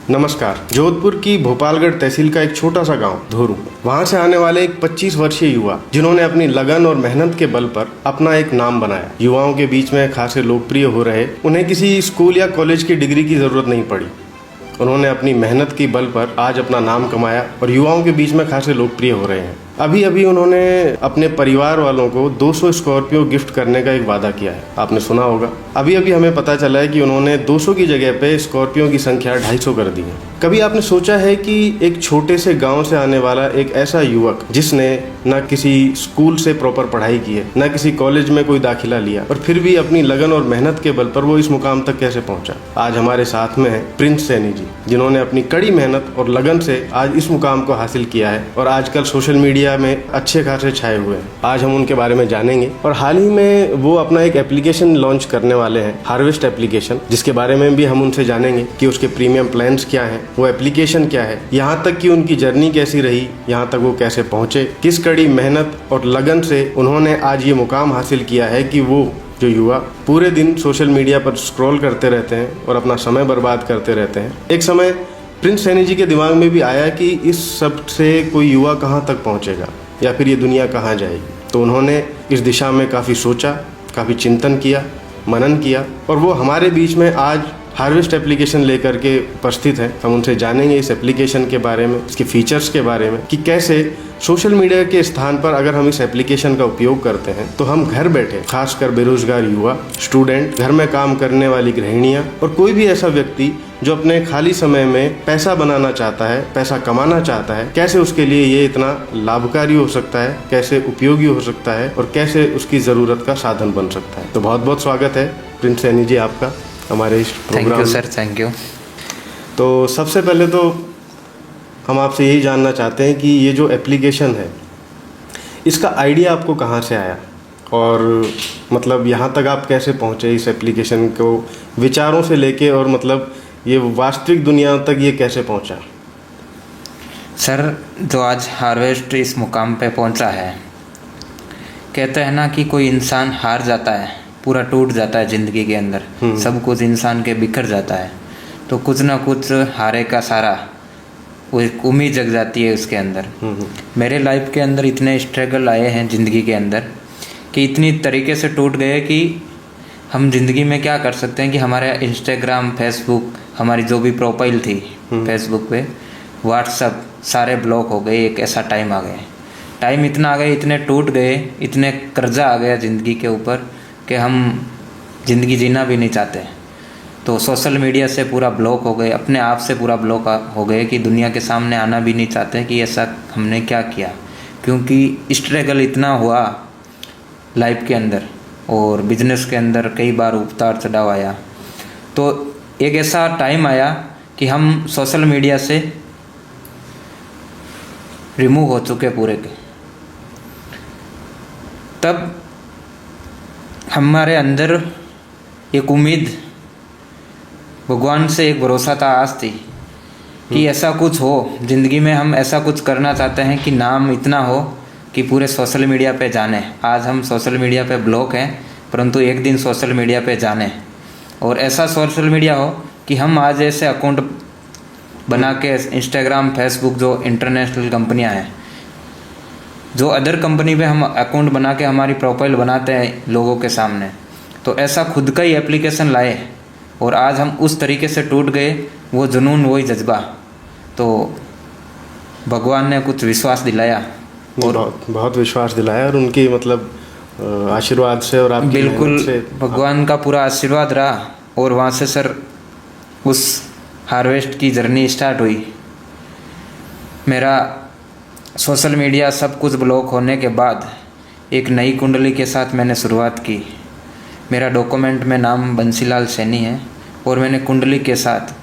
नमस्कार। जोधपुर की भोपालगढ़ तहसील का एक छोटा सा गांव धोरू, वहां से आने वाले एक 25 वर्षीय युवा जिन्होंने अपनी लगन और मेहनत के बल पर अपना एक नाम बनाया। युवाओं के बीच में खासे लोकप्रिय हो रहे, उन्हें किसी स्कूल या कॉलेज की डिग्री की जरूरत नहीं पड़ी। उन्होंने अपनी मेहनत की बल पर आज अपना नाम कमाया और युवाओं के बीच में खासे लोकप्रिय हो रहे हैं। अभी अभी उन्होंने अपने परिवार वालों को 200 स्कॉर्पियो गिफ्ट करने का एक वादा किया है, आपने सुना होगा। अभी अभी हमें पता चला है कि उन्होंने 200 की जगह पे स्कॉर्पियो की संख्या 250 कर दी है। कभी आपने सोचा है कि एक छोटे से गांव से आने वाला एक ऐसा युवक जिसने न किसी स्कूल से प्रॉपर पढ़ाई की है, न किसी कॉलेज में कोई दाखिला लिया, और फिर भी अपनी लगन और मेहनत के बल पर वो इस मुकाम तक कैसे पहुंचा। आज हमारे साथ में है प्रिंस सैनी जी, जिन्होंने अपनी कड़ी मेहनत और लगन से आज इस मुकाम को हासिल किया है और आजकल सोशल मीडिया में अच्छे खासे छाए हुए हैं। आज हम उनके बारे में जानेंगे। और हाल ही में वो अपना एक एप्लीकेशन लॉन्च करने वाले हैं, हार्वेस्ट एप्लीकेशन, जिसके बारे में भी हम उनसे जानेंगे कि उसके प्रीमियम प्लान्स क्या हैं, वो एप्लीकेशन क्या है, यहाँ तक कि उनकी जर्नी कैसी रही, यहाँ तक वो कैसे पहुंचे, किस कड़ी मेहनत और लगन से उन्होंने आज ये मुकाम हासिल किया है कि वो जो युवा पूरे दिन सोशल मीडिया पर स्क्रॉल करते रहते हैं और अपना समय बर्बाद करते रहते हैं। एक समय प्रिंस सैनी जी के दिमाग में भी आया कि इस सब से कोई युवा कहाँ तक पहुँचेगा या फिर ये दुनिया कहाँ जाएगी। तो उन्होंने इस दिशा में काफ़ी सोचा, काफ़ी चिंतन किया, मनन किया और वो हमारे बीच में आज हार्वेस्ट एप्लीकेशन लेकर के उपस्थित है। हम उनसे जानेंगे इस एप्लीकेशन के बारे में, इसके फीचर्स के बारे में, कि कैसे सोशल मीडिया के स्थान पर अगर हम इस एप्लीकेशन का उपयोग करते हैं तो हम घर बैठे, खासकर बेरोजगार युवा, स्टूडेंट, घर में काम करने वाली गृहिणियां और कोई भी ऐसा व्यक्ति जो अपने खाली समय में पैसा बनाना चाहता है, पैसा कमाना चाहता है, कैसे उसके लिए ये इतना लाभकारी हो सकता है, कैसे उपयोगी हो सकता है और कैसे उसकी ज़रूरत का साधन बन सकता है। तो बहुत बहुत स्वागत है प्रिंस सैनी जी आपका हमारे इस programme. Thank you sir, thank you. तो सबसे पहले तो हम आपसे यही जानना चाहते हैं कि ये जो एप्लीकेशन है, इसका आइडिया आपको कहाँ से आया और मतलब यहाँ तक आप कैसे पहुँचे इस एप्लीकेशन को विचारों से लेके, और मतलब ये वास्तविक दुनिया तक ये कैसे पहुँचा। सर, जो आज हार्वेस्ट इस मुकाम पे पहुंचा है, कहते हैं ना कि कोई इंसान हार जाता है, पूरा टूट जाता है ज़िंदगी के अंदर, सब कुछ इंसान के बिखर जाता है, तो कुछ ना कुछ हारे का सारा वो एक उम्मीद जग जाती है उसके अंदर। मेरे लाइफ के अंदर इतने स्ट्रगल आए हैं ज़िंदगी के अंदर कि इतनी तरीके से टूट गए कि हम ज़िंदगी में क्या कर सकते हैं कि हमारे इंस्टाग्राम, फेसबुक, हमारी जो भी प्रोफाइल थी फेसबुक पे, व्हाट्सअप, सारे ब्लॉक हो गए। एक ऐसा टाइम आ गया, टाइम इतना आ गया, इतने टूट गए, इतने कर्जा आ गया ज़िंदगी के ऊपर कि हम ज़िंदगी जीना भी नहीं चाहते। तो सोशल मीडिया से पूरा ब्लॉक हो गए, अपने आप से पूरा ब्लॉक हो गए कि दुनिया के सामने आना भी नहीं चाहते कि ऐसा हमने क्या किया, क्योंकि स्ट्रगल इतना हुआ लाइफ के अंदर और बिजनेस के अंदर कई बार उतार चढ़ाव आया। तो एक ऐसा टाइम आया कि हम सोशल मीडिया से रिमूव हो चुके पूरे के। तब हमारे अंदर एक उम्मीद, भगवान से एक भरोसा था, आस थी कि ऐसा कुछ हो ज़िंदगी में, हम ऐसा कुछ करना चाहते हैं कि नाम इतना हो कि पूरे सोशल मीडिया पे जाने। आज हम सोशल मीडिया पे ब्लॉक हैं, परंतु एक दिन सोशल मीडिया पे जाने और ऐसा सोशल मीडिया हो कि हम आज ऐसे अकाउंट बना के इंस्टाग्राम, फेसबुक, जो इंटरनेशनल कंपनियां हैं, जो अदर कंपनी पे हम अकाउंट बना के हमारी प्रोफाइल बनाते हैं लोगों के सामने, तो ऐसा खुद का ही एप्लीकेशन लाए और आज हम उस तरीके से टूट गए। वो जुनून, वही जज्बा, तो भगवान ने कुछ विश्वास दिलाया और बहुत विश्वास दिलाया और उनकी मतलब आशीर्वाद से और आपकी बिल्कुल से भगवान का पूरा आशीर्वाद रहा। और वहाँ से सर उस हार्वेस्ट की जर्नी स्टार्ट हुई। मेरा सोशल मीडिया सब कुछ ब्लॉक होने के बाद एक नई कुंडली के साथ मैंने शुरुआत की। मेरा डॉक्यूमेंट में नाम बंसीलाल सैनी है और मैंने कुंडली के साथ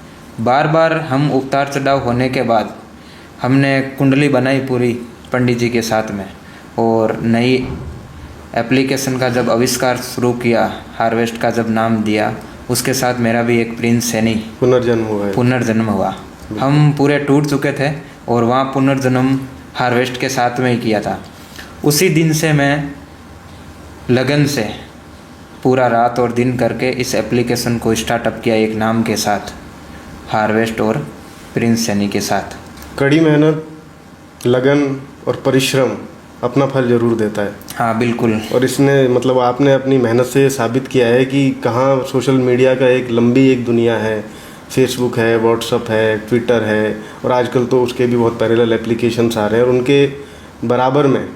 बार बार हम उतार चढ़ाव होने के बाद हमने कुंडली बनाई पूरी पंडित जी के साथ में, और नई एप्लीकेशन का जब आविष्कार शुरू किया, हार्वेस्ट का जब नाम दिया, उसके साथ मेरा भी एक प्रिंस सैनी पुनर्जन्म हुआ। हम पूरे टूट चुके थे और वहाँ पुनर्जन्म हार्वेस्ट के साथ में ही किया था। उसी दिन से मैं लगन से पूरा रात और दिन करके इस एप्लीकेशन को स्टार्टअप किया एक नाम के साथ, हार्वेस्ट और प्रिंस सैनी के साथ। कड़ी मेहनत, लगन और परिश्रम अपना फल जरूर देता है। हाँ बिल्कुल। और इसने मतलब आपने अपनी मेहनत से साबित किया है कि कहाँ सोशल मीडिया का एक लंबी एक दुनिया है। फेसबुक है, व्हाट्सअप है, ट्विटर है और आजकल तो उसके भी बहुत पैरेलल एप्लीकेशंस आ रहे हैं और उनके बराबर में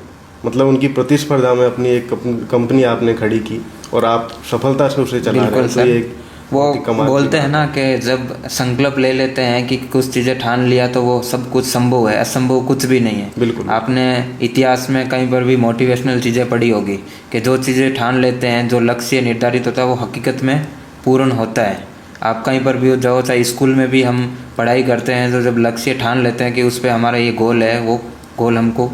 मतलब उनकी प्रतिस्पर्धा में अपनी एक कंपनी आपने खड़ी की और आप सफलता से उसे चला रहे हैं। तो ये एक वो बहुत ही कमाल की बोलते बात हैं ना कि जब संकल्प ले लेते हैं कि कुछ चीज़ें ठान लिया तो वो सब कुछ संभव है, असंभव कुछ भी नहीं है। बिल्कुल। आपने इतिहास में कहीं पर भी मोटिवेशनल चीज़ें पढ़ी होगी कि जो चीज़ें ठान लेते हैं, जो लक्ष्य निर्धारित होता है वो हकीकत में पूर्ण होता है। आप कहीं पर भी जाओ, चाहे स्कूल में भी हम पढ़ाई करते हैं, तो जब लक्ष्य ठान लेते हैं कि उस पर हमारा ये गोल है, वो गोल हमको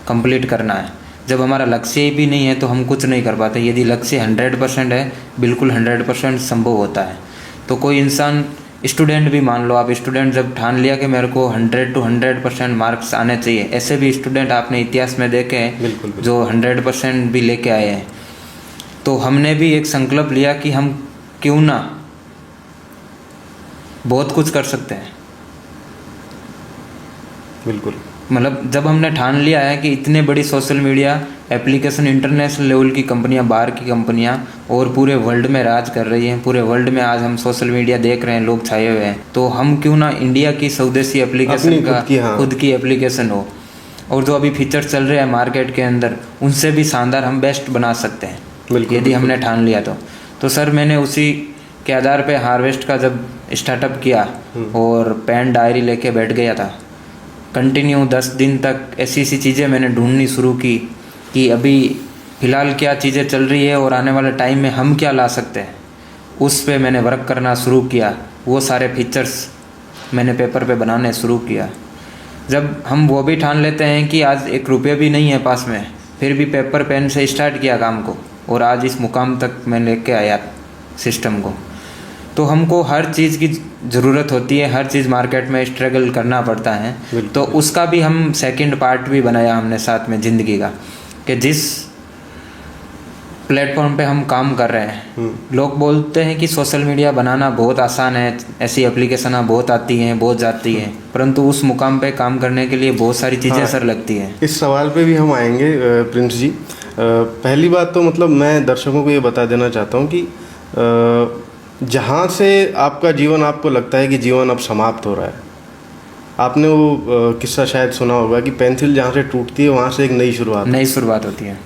कंप्लीट करना है। जब हमारा लक्ष्य ही भी नहीं है तो हम कुछ नहीं कर पाते। यदि लक्ष्य 100% है, बिल्कुल 100% संभव होता है। तो कोई इंसान, स्टूडेंट भी मान लो, आप स्टूडेंट जब ठान लिया कि मेरे को 100 to 100% मार्क्स आने चाहिए, ऐसे भी स्टूडेंट आपने इतिहास में देखे हैं बिल्कुल। जो 100% भी लेके आए हैं। तो हमने भी एक संकल्प लिया कि हम क्यों ना बहुत कुछ कर सकते हैं। बिल्कुल। मतलब जब हमने ठान लिया है कि इतने बड़ी social media application, international level की कंपनियां, बाहर की कंपनियां और पूरे वर्ल्ड में राज कर रही हैं, पूरे वर्ल्ड में आज हम सोशल मीडिया देख रहे हैं, लोग छाए हुए हैं, तो हम क्यों ना इंडिया की स्वदेशी एप्लीकेशन का खुद की एप्लीकेशन हो और जो अभी फीचर चल रहे हैं मार्केट के अंदर उनसे भी शानदार हम बेस्ट बना सकते हैं यदि हमने ठान लिया तो सर मैंने उसी के आधार पे हार्वेस्ट का जब स्टार्टअप किया और पेन डायरी लेके बैठ गया था। कंटिन्यू 10 दिन तक ऐसी चीज़ें मैंने ढूंढनी शुरू की कि अभी फ़िलहाल क्या चीज़ें चल रही है और आने वाले टाइम में हम क्या ला सकते हैं। उस पे मैंने वर्क करना शुरू किया, वो सारे फीचर्स मैंने पेपर पे बनाने शुरू किया। जब हम वो भी ठान लेते हैं कि आज 1 रुपया भी नहीं है पास में, फिर भी पेपर पेन से स्टार्ट किया काम को और आज इस मुकाम तक मैं लेके आया सिस्टम को। तो हमको हर चीज़ की ज़रूरत होती है, हर चीज़ मार्केट में स्ट्रगल करना पड़ता है। तो उसका भी हम सेकंड पार्ट भी बनाया हमने साथ में ज़िंदगी का, कि जिस प्लेटफॉर्म पे हम काम कर रहे हैं, लोग बोलते हैं कि सोशल मीडिया बनाना बहुत आसान है, ऐसी एप्लीकेशन बहुत आती हैं, बहुत जाती हैं, परंतु उस मुकाम पे काम करने के लिए बहुत सारी चीज़ें सर लगती हैं। इस सवाल पे भी हम आएंगे प्रिंस जी। पहली बात तो मतलब मैं दर्शकों को ये बता देना चाहता हूँ कि जहाँ से आपका जीवन, आपको लगता है कि जीवन अब समाप्त हो रहा है, आपने वो किस्सा शायद सुना होगा कि पेंसिल जहाँ से टूटती है वहाँ से एक नई शुरुआत होती है।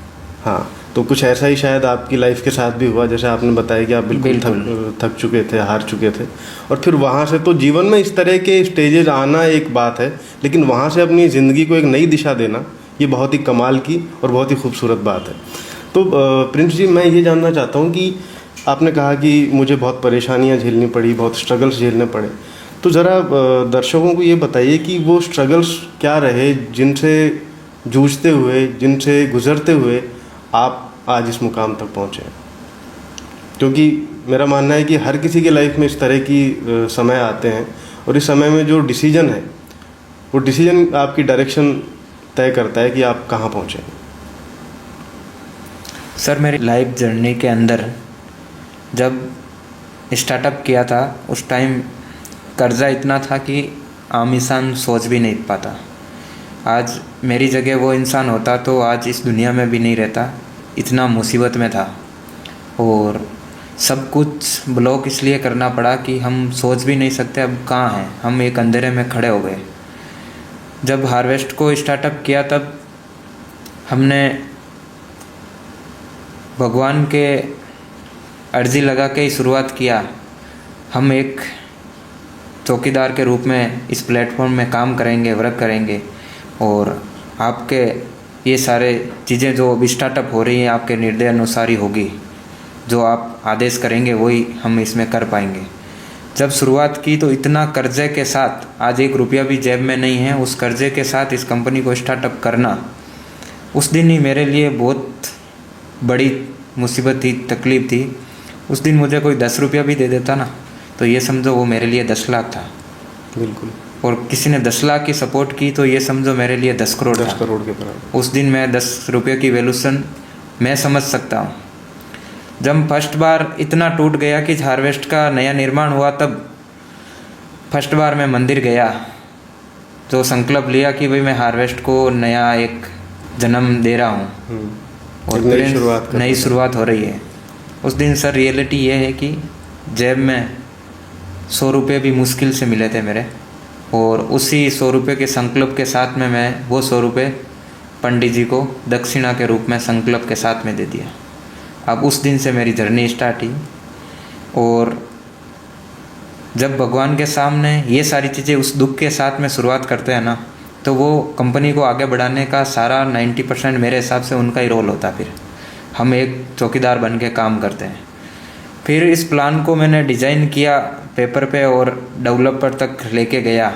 हाँ, तो कुछ ऐसा ही शायद आपकी लाइफ के साथ भी हुआ, जैसे आपने बताया कि आप बिल्कुल थक चुके थे, हार चुके थे, और फिर वहाँ से तो जीवन में इस तरह के स्टेजेस आना एक बात है, लेकिन वहाँ से अपनी ज़िंदगी को एक नई दिशा देना ये बहुत ही कमाल की और बहुत ही खूबसूरत बात है। तो प्रिंस जी, मैं ये जानना चाहता हूँ कि आपने कहा कि मुझे बहुत परेशानियाँ झेलनी पड़ी, बहुत स्ट्रगल्स झेलने पड़े, तो ज़रा दर्शकों को ये बताइए कि वो स्ट्रगल्स क्या रहे जिनसे जूझते हुए, जिनसे गुजरते हुए आप आज इस मुकाम तक पहुँचे। क्योंकि मेरा मानना है कि हर किसी के लाइफ में इस तरह की समय आते हैं और इस समय में जो डिसीजन है वो डिसीजन आपकी डायरेक्शन तय करता है कि आप कहाँ पहुँचे। सर मेरी लाइफ जर्नी के अंदर जब स्टार्टअप किया था उस टाइम कर्जा इतना था कि आम इंसान सोच भी नहीं पाता। आज मेरी जगह वो इंसान होता तो आज इस दुनिया में भी नहीं रहता, इतना मुसीबत में था। और सब कुछ ब्लॉक इसलिए करना पड़ा कि हम सोच भी नहीं सकते अब कहाँ हैं, हम एक अंधेरे में खड़े हो गए। जब हार्वेस्ट को स्टार्टअप किया तब हमने भगवान के अर्जी लगा के ही शुरुआत किया। हम एक चौकीदार के रूप में इस प्लेटफॉर्म में काम करेंगे, वर्क करेंगे और आपके ये सारे चीज़ें जो अभी स्टार्टअप हो रही हैं आपके निर्देश अनुसार ही होगी, जो आप आदेश करेंगे वही हम इसमें कर पाएंगे। जब शुरुआत की तो इतना कर्जे के साथ, आज 1 रुपया भी जेब में नहीं है, उस कर्जे के साथ इस कंपनी को स्टार्टअप करना उस दिन ही मेरे लिए बहुत बड़ी मुसीबत थी, तकलीफ़ थी। उस दिन मुझे कोई 10 रुपया भी दे देता ना तो ये समझो वो मेरे लिए 10 लाख था। बिल्कुल। और किसी ने 10 लाख की सपोर्ट की तो ये समझो मेरे लिए 10 करोड़ 10 करोड़ के बराबर। उस दिन मैं 10 रुपये की वैल्यूशन मैं समझ सकता हूँ। जब फर्स्ट बार इतना टूट गया कि हार्वेस्ट का नया निर्माण हुआ, तब फर्स्ट बार मैं मंदिर गया, तो संकल्प लिया कि भाई मैं हार्वेस्ट को नया एक जन्म दे रहा हूँ और एक नई शुरुआत कर नई शुरुआत हो रही है। उस दिन सर रियलिटी ये है कि जेब में 100 रुपये भी मुश्किल से मिले थे मेरे, और उसी 100 रुपये के संकल्प के साथ में मैं वो 100 रुपये पंडित जी को दक्षिणा के रूप में संकल्प के साथ में दे दिया। अब उस दिन से मेरी जर्नी स्टार्ट हुई, और जब भगवान के सामने ये सारी चीज़ें उस दुख के साथ में शुरुआत करते हैं ना, तो वो कंपनी को आगे बढ़ाने का सारा 90% मेरे हिसाब से उनका ही रोल होता है। फिर हम एक चौकीदार बन के काम करते हैं। फिर इस प्लान को मैंने डिज़ाइन किया पेपर पे और डेवलपर तक लेके गया।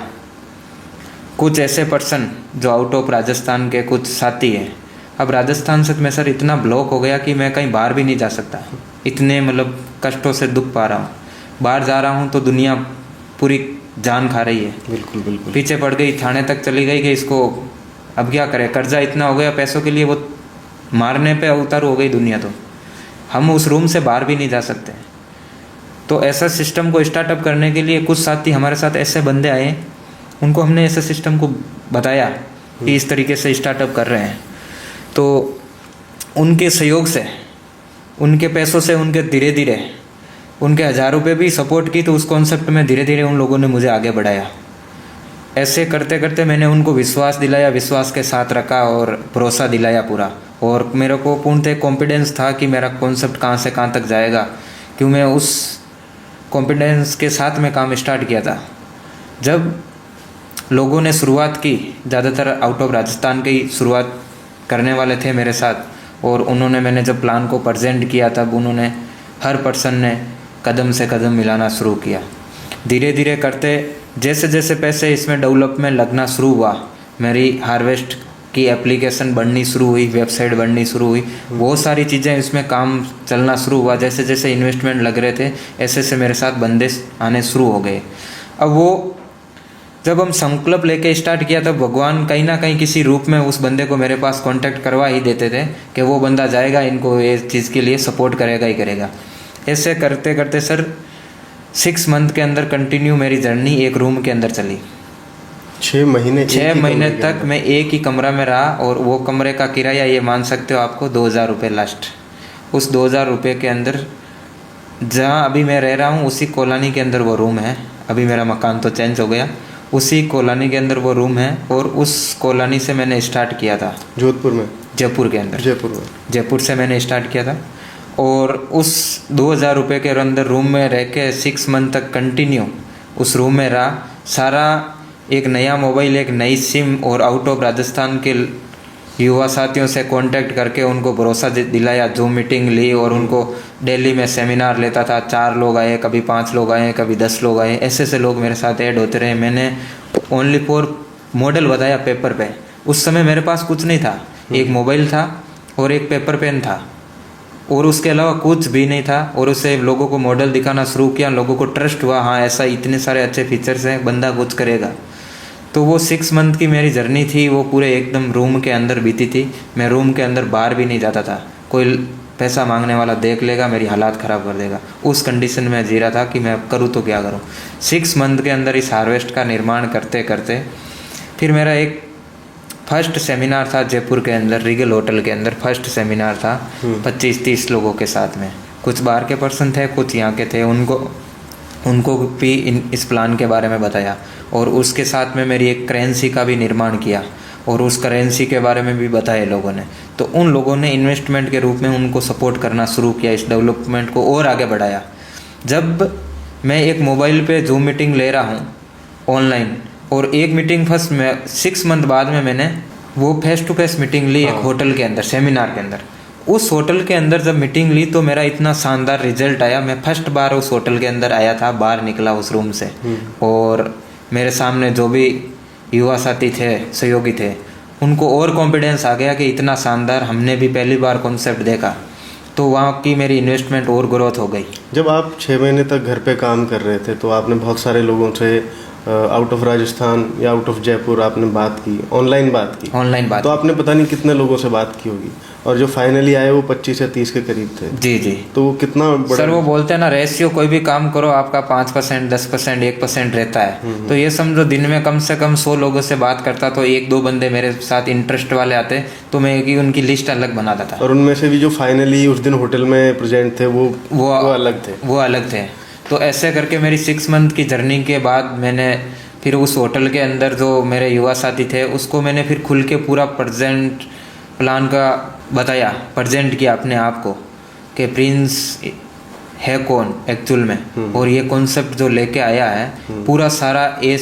कुछ ऐसे पर्सन जो आउट ऑफ राजस्थान के कुछ साथी हैं, अब राजस्थान से मैं सर इतना ब्लॉक हो गया कि मैं कहीं बाहर भी नहीं जा सकता, इतने मतलब कष्टों से दुख पा रहा हूँ। बाहर जा रहा हूँ तो दुनिया पूरी जान खा रही है, बिल्कुल बिल्कुल पीछे पड़ गई, थाने तक चली गई कि इसको अब क्या करें, कर्जा इतना हो गया पैसों के लिए, वो मारने पे उतर हो गई दुनिया। तो हम उस रूम से बाहर भी नहीं जा सकते। तो ऐसा सिस्टम को स्टार्टअप करने के लिए कुछ साथी हमारे साथ ऐसे बंदे आए, उनको हमने ऐसे सिस्टम को बताया कि इस तरीके से स्टार्टअप कर रहे हैं। तो उनके सहयोग से, उनके पैसों से, उनके धीरे धीरे उनके 1000 रुपये भी सपोर्ट की, तो उस कॉन्सेप्ट में धीरे धीरे उन लोगों ने मुझे आगे बढ़ाया। ऐसे करते करते मैंने उनको विश्वास दिलाया, विश्वास के साथ रखा और भरोसा दिलाया पूरा। और मेरे को पूर्णतः कॉन्फिडेंस था कि मेरा कॉन्सेप्ट कहाँ से कहाँ तक जाएगा, क्यों मैं उस कॉन्फिडेंस के साथ में काम स्टार्ट किया था। जब लोगों ने शुरुआत की, ज़्यादातर आउट ऑफ राजस्थान के ही शुरुआत करने वाले थे मेरे साथ, और उन्होंने, मैंने जब प्लान को प्रेजेंट किया तब उन्होंने, हर पर्सन ने कदम से कदम मिलाना शुरू किया। धीरे धीरे करते जैसे जैसे पैसे इसमें डेवलप में लगना शुरू हुआ, मेरी हार्वेस्ट की एप्लीकेशन बननी शुरू हुई, वेबसाइट बननी शुरू हुई, बहुत सारी चीज़ें इसमें काम चलना शुरू हुआ। जैसे जैसे इन्वेस्टमेंट लग रहे थे ऐसे ऐसे मेरे साथ बंदे आने शुरू हो गए। अब वो जब हम संकल्प लेके स्टार्ट किया तब भगवान कहीं ना कहीं किसी रूप में उस बंदे को मेरे पास कांटेक्ट करवा ही देते थे कि वो बंदा जाएगा, इनको ये चीज़ के लिए सपोर्ट करेगा ही करेगा। ऐसे करते करते सर 6 मंथ के अंदर कंटिन्यू मेरी जर्नी एक रूम के अंदर चली। 6 महीने 6 महीने तक मैं एक ही कमरा में रहा, और वो कमरे का किराया ये मान सकते हो आपको 2000 रुपये लास्ट। उस 2000 रुपये के अंदर जहाँ अभी मैं रह रहा हूँ उसी कॉलोनी के अंदर वो रूम है। अभी मेरा मकान तो चेंज हो गया, उसी कॉलोनी के अंदर वो रूम है, और उस कॉलोनी से मैंने स्टार्ट किया था। जोधपुर में? जयपुर के अंदर। जयपुर से मैंने स्टार्ट किया था, और उस 2000 रुपये के अंदर रूम में रह के 6 मंथ तक कंटिन्यू उस रूम में रहा। सारा एक नया मोबाइल, एक नई सिम, और आउट ऑफ राजस्थान के युवा साथियों से कांटेक्ट करके उनको भरोसा दिलाया, जूम मीटिंग ली, और उनको दिल्ली में सेमिनार लेता था। 4 लोग आए, कभी 5 लोग आए, कभी 10 लोग आए, ऐसे ऐसे लोग मेरे साथ ऐड होते रहे। मैंने ओनली फॉर मॉडल बताया पेपर पे। उस समय मेरे पास कुछ नहीं था, एक मोबाइल था और एक पेपर पेन था, और उसके अलावा कुछ भी नहीं था। और उससे लोगों को मॉडल दिखाना शुरू किया, लोगों को ट्रस्ट हुआ, हाँ ऐसा इतने सारे अच्छे फीचर्स हैं, बंदा कुछ करेगा। तो वो 6 मंथ की मेरी जर्नी थी, वो पूरे एकदम रूम के अंदर बीती थी। मैं रूम के अंदर बाहर भी नहीं जाता था, कोई पैसा मांगने वाला देख लेगा मेरी हालात ख़राब कर देगा, उस कंडीशन में जी रहा था कि मैं करूँ तो क्या करूँ। 6 मंथ के अंदर इस हार्वेस्ट का निर्माण करते करते फिर मेरा एक फर्स्ट सेमिनार था जयपुर के अंदर, रीगल होटल के अंदर फर्स्ट सेमिनार था 25-30 लोगों के साथ में। कुछ बाहर के पर्सन थे, कुछ यहाँ के थे, उनको भी इस प्लान के बारे में बताया, और उसके साथ में मेरी एक करेंसी का भी निर्माण किया, और उस करेंसी के बारे में भी बताया लोगों ने। तो उन लोगों ने इन्वेस्टमेंट के रूप में उनको सपोर्ट करना शुरू किया, इस डेवलपमेंट को और आगे बढ़ाया। जब मैं एक मोबाइल पे जूम मीटिंग ले रहा हूँ ऑनलाइन, और एक मीटिंग फर्स्ट में 6 मंथ बाद में मैंने वो फेस टू फेस मीटिंग ली एक होटल के अंदर, सेमिनार के अंदर। उस होटल के अंदर जब मीटिंग ली तो मेरा इतना शानदार रिजल्ट आया। मैं फर्स्ट बार उस होटल के अंदर आया था, बाहर निकला उस रूम से, और मेरे सामने जो भी युवा साथी थे, सहयोगी थे, उनको और कॉन्फिडेंस आ गया कि इतना शानदार हमने भी पहली बार कॉन्सेप्ट देखा। तो वहाँ की मेरी इन्वेस्टमेंट और ग्रोथ हो गई। जब आप 6 महीने तक घर पे काम कर रहे थे तो आपने बहुत सारे लोगों से आउट ऑफ राजस्थान या आउट ऑफ जयपुर आपने बात की, ऑनलाइन बात की। ऑनलाइन बात तो आपने पता नहीं कितने लोगों से बात की होगी, और जो फाइनली आए वो 25 या 30 के करीब थे। जी जी। तो वो कितना बड़ा? सर वो बोलते हैं ना, रेशियो कोई भी काम करो आपका 5%, 10%, 1% रहता है। तो ये समझो दिन में कम से कम 100 लोगों से बात करता तो 1-2 बंदे मेरे साथ इंटरेस्ट वाले आते, तो मैं एक उनकी लिस्ट अलग बनाता था। और उनमें से भी जो फाइनली उस दिन होटल में प्रेजेंट थे वो अलग थे। वो अलग थे। तो ऐसे करके मेरी 6 मंथ की जर्नी के बाद मैंने फिर उस होटल के अंदर जो मेरे युवा साथी थे उसको मैंने फिर खुल के पूरा प्रेजेंट प्लान का बताया, प्रेजेंट किया अपने आप को कि प्रिंस है कौन एक्चुअल में, और ये कॉन्सेप्ट जो लेके आया है पूरा सारा A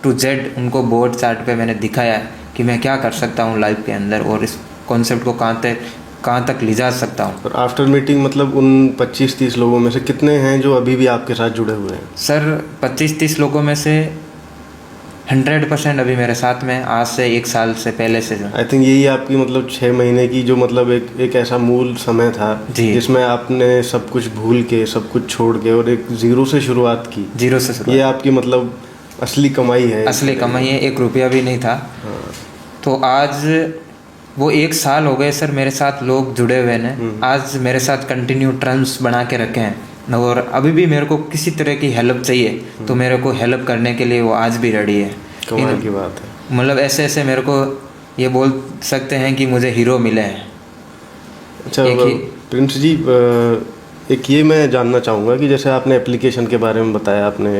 to Z उनको बोर्ड चार्ट पे मैंने दिखाया है कि मैं क्या कर सकता हूँ लाइफ के अंदर और इस कॉन्सेप्ट को कहाँ तक ले जा सकता हूँ। और आफ्टर मीटिंग मतलब उन 25-30 लोगों में से कितने हैं जो अभी भी आपके साथ जुड़े हुए हैं? सर 25-30 लोगों में से 100% अभी मेरे साथ में, आज से 1 साल से पहले से जो आई थिंक यही आपकी मतलब 6 महीने की जो मतलब एक ऐसा मूल समय था जिसमें आपने सब कुछ भूल के, सब कुछ छोड़ के और एक जीरो से शुरुआत की। जीरो से शुरुआत। ये आपकी मतलब असली कमाई है। असली कमाई है, 1 रुपया भी नहीं था। हाँ। तो आज वो 1 साल हो गए सर मेरे साथ लोग जुड़े हुए हैं। आज मेरे साथ कंटिन्यू टर्म्स बना के रखे हैं, और अभी भी मेरे को किसी तरह की हेल्प चाहिए तो मेरे को हेल्प करने के लिए वो आज भी रेडी है। कमाल की बात है। मतलब ऐसे मेरे को ये बोल सकते हैं कि मुझे हीरो मिले हैं। अच्छा प्रिंस जी, एक ये मैं जानना चाहूँगा कि जैसे आपने एप्लीकेशन के बारे में बताया, आपने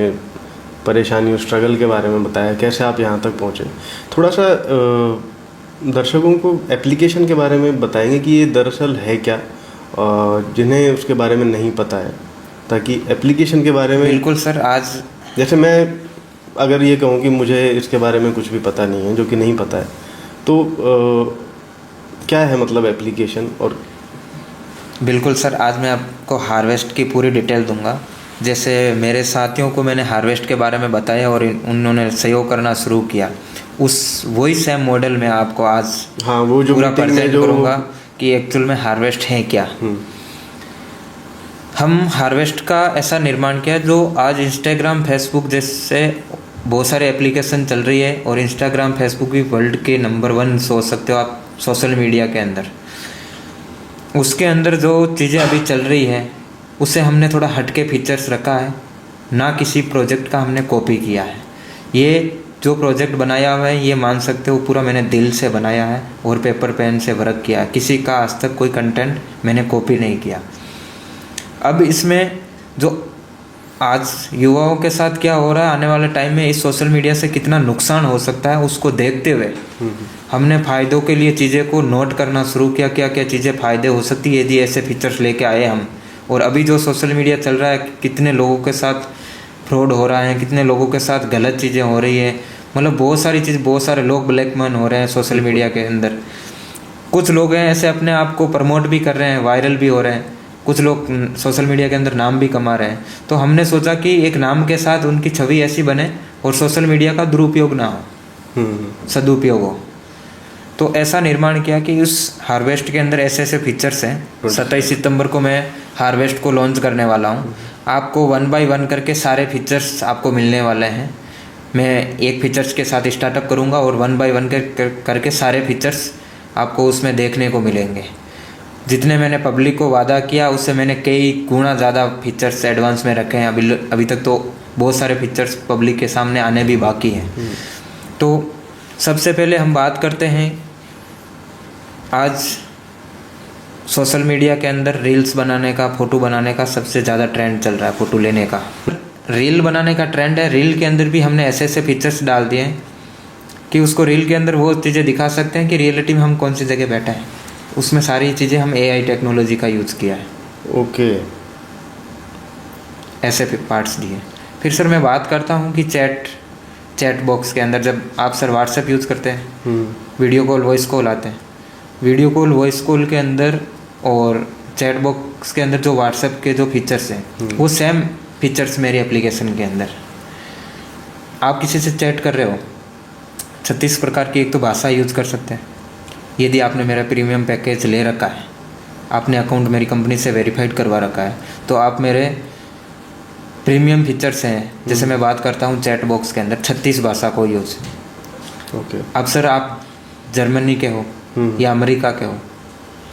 परेशानियों स्ट्रगल के बारे में बताया, कैसे आप यहाँ तक पहुँचे, थोड़ा सा दर्शकों को एप्लीकेशन के बारे में बताएंगे कि ये दरअसल है क्या, जिन्हें उसके बारे में नहीं पता है, ताकि एप्लीकेशन के बारे में। बिल्कुल सर। आज जैसे मैं अगर ये कहूँ कि मुझे इसके बारे में कुछ भी पता नहीं है, जो कि नहीं पता है, तो क्या है मतलब एप्लीकेशन? और बिल्कुल सर, आज मैं आपको हार्वेस्ट की पूरी डिटेल दूंगा। जैसे मेरे साथियों को मैंने हार्वेस्ट के बारे में बताया और उन्होंने सहयोग करना शुरू किया, उस वही सेम मॉडल में आपको आज वो जो पूरा प्रेजेंट करूँगा कि एक्चुअल में हार्वेस्ट है क्या। हम हार्वेस्ट का ऐसा निर्माण किया जो आज इंस्टाग्राम, फेसबुक जैसे बहुत सारे एप्लीकेशन चल रही है, और इंस्टाग्राम, फेसबुक भी वर्ल्ड के नंबर 1 सोच सकते हो आप सोशल मीडिया के अंदर। उसके अंदर जो चीज़ें अभी चल रही है उससे हमने थोड़ा हटके फीचर्स रखा है, ना किसी प्रोजेक्ट का हमने कॉपी किया है। ये जो प्रोजेक्ट बनाया हुआ है ये मान सकते हो पूरा मैंने दिल से बनाया है और पेपर पेन से वर्क किया है। किसी का आज तक कोई कंटेंट मैंने कॉपी नहीं किया। अब इसमें जो आज युवाओं के साथ क्या हो रहा है, आने वाले टाइम में इस सोशल मीडिया से कितना नुकसान हो सकता है, उसको देखते हुए हमने फ़ायदों के लिए चीज़ें को नोट करना शुरू किया, क्या क्या चीज़ें फ़ायदे हो सकती है यदि ऐसे फीचर्स लेके आए हम। और अभी जो सोशल मीडिया चल रहा है, कितने लोगों के साथ फ्रॉड हो रहा है, कितने लोगों के साथ गलत चीज़ें हो रही है, मतलब बहुत सारी चीज़, बहुत सारे लोग ब्लैकमेल हो रहे हैं सोशल मीडिया के अंदर। कुछ लोग हैं ऐसे अपने आप को प्रमोट भी कर रहे हैं, वायरल भी हो रहे हैं, कुछ लोग सोशल मीडिया के अंदर नाम भी कमा रहे हैं। तो हमने सोचा कि एक नाम के साथ उनकी छवि ऐसी बने और सोशल मीडिया का दुरुपयोग ना हो, सदुपयोग हो। तो ऐसा निर्माण किया कि उस हार्वेस्ट के अंदर ऐसे ऐसे फीचर्स हैं। 27 सितंबर को मैं हार्वेस्ट को लॉन्च करने वाला हूँ। आपको 1 बाय 1 करके सारे फीचर्स आपको मिलने वाले हैं। मैं एक फीचर्स के साथ स्टार्टअप करूँगा और 1 बाय 1 करके सारे फीचर्स आपको उसमें देखने को मिलेंगे। जितने मैंने पब्लिक को वादा किया उससे मैंने कई गुना ज़्यादा फीचर्स एडवांस में रखे हैं। अभी तक तो बहुत सारे फीचर्स पब्लिक के सामने आने भी बाकी हैं। तो सबसे पहले हम बात करते हैं, आज सोशल मीडिया के अंदर रील्स बनाने का, फ़ोटो बनाने का सबसे ज़्यादा ट्रेंड चल रहा है, फ़ोटो लेने का। रील बनाने का ट्रेंड है। रील के अंदर भी हमने ऐसे ऐसे फीचर्स डाल दिए हैं कि उसको रील के अंदर वो चीज़ें दिखा सकते हैं कि रियलिटी में हम कौन सी जगह बैठे हैं। उसमें सारी चीज़ें हम AI टेक्नोलॉजी का यूज़ किया है। ओके, ऐसे पार्ट्स दिए। फिर सर मैं बात करता हूँ कि चैट बॉक्स के अंदर जब आप सर व्हाट्सएप यूज़ करते हैं, वीडियो कॉल, वॉइस कॉल आते हैं, वीडियो कॉल, वॉइस कॉल के अंदर और चैट बॉक्स के अंदर जो व्हाट्सएप के जो फीचर्स हैं वो सेम फीचर्स मेरी एप्लीकेशन के अंदर। आप किसी से चैट कर रहे हो, 36 प्रकार की एक तो भाषा यूज़ कर सकते हैं। यदि आपने मेरा प्रीमियम पैकेज ले रखा है, आपने अकाउंट मेरी कंपनी से वेरीफाइड करवा रखा है, तो आप मेरे प्रीमियम फीचर्स हैं। जैसे मैं बात करता हूँ चैट बॉक्स के अंदर 36 भाषा को यूज़। ओके। अब सर आप जर्मनी के हो या अमेरिका के हो,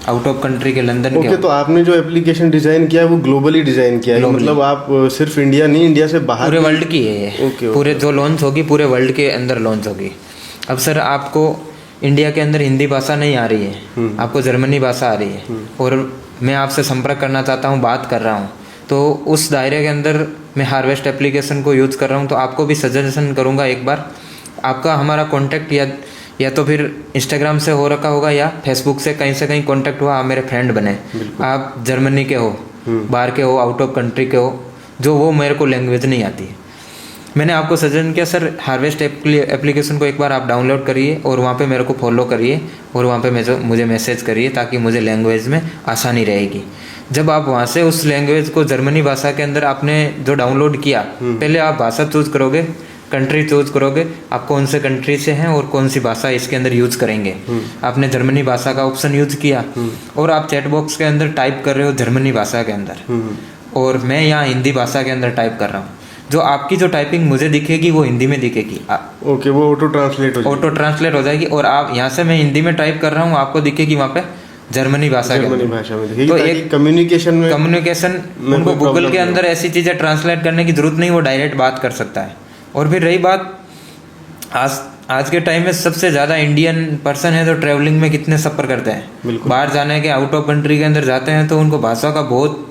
आउट ऑफ कंट्री के, लंदन के ओके, हो। तो आपने जो एप्लीकेशन डिजाइन किया है वो ग्लोबली डिजाइन किया है, Globally। मतलब आप सिर्फ इंडिया नहीं, इंडिया से बाहर पूरे भी- वर्ल्ड की है ये। ओके, पूरे जो लॉन्च होगी पूरे वर्ल्ड के अंदर लॉन्च होगी। अब सर आपको इंडिया के अंदर हिंदी भाषा नहीं आ रही है, आपको जर्मनी भाषा आ रही है, और मैं आपसे संपर्क करना चाहता हूँ, बात कर रहा हूँ, तो उस दायरे के अंदर मैं हार्वेस्ट एप्लीकेशन को यूज़ कर रहा हूँ। तो आपको भी सजेशन करूँगा, एक बार आपका हमारा कॉन्टैक्ट या तो फिर इंस्टाग्राम से हो रखा होगा या फेसबुक से कहीं कॉन्टैक्ट हुआ, आप मेरे फ्रेंड बने, आप जर्मनी के हो, बाहर के हो, आउट ऑफ कंट्री के हो, जो वो मेरे को लैंग्वेज नहीं आती है, मैंने आपको सजेशन किया सर हार्वेस्ट एप्लीकेशन को एक बार आप डाउनलोड करिए और वहाँ पे मेरे को फॉलो करिए और वहाँ पे मुझे मैसेज करिए, ताकि मुझे लैंग्वेज में आसानी रहेगी। जब आप वहाँ से उस लैंग्वेज को जर्मनी भाषा के अंदर आपने जो डाउनलोड किया, पहले आप भाषा चूज करोगे, कंट्री चूज करोगे, आप कौन से कंट्री से हैं और कौन सी भाषा इसके अंदर यूज करेंगे। आपने जर्मनी भाषा का ऑप्शन यूज किया और आप चैट बॉक्स के अंदर टाइप कर रहे हो जर्मनी भाषा के अंदर, और मैं यहाँ हिंदी भाषा के अंदर टाइप कर रहा हूँ। जो आपकी जो टाइपिंग मुझे दिखेगी वो हिंदी में दिखेगी। ओके, वो ऑटो ट्रांसलेट हो जाएगी, और आप यहाँ से मैं हिंदी में टाइप कर रहा हूँ, आपको दिखेगी वहाँ पे जर्मनी भाषा के अंदर। भाषा में दिखेगी, तो ताकि एक कम्युनिकेशन उनको गूगल के अंदर ऐसी चीज़ें ट्रांसलेट करने की जरूरत नहीं, वो डायरेक्ट बात कर सकता है। और फिर रही बात, आज के टाइम में सबसे ज़्यादा इंडियन पर्सन है तो ट्रैवलिंग में कितने सफ़र करते हैं, बाहर जाने के, आउट ऑफ कंट्री के अंदर जाते हैं, तो उनको भाषा का बहुत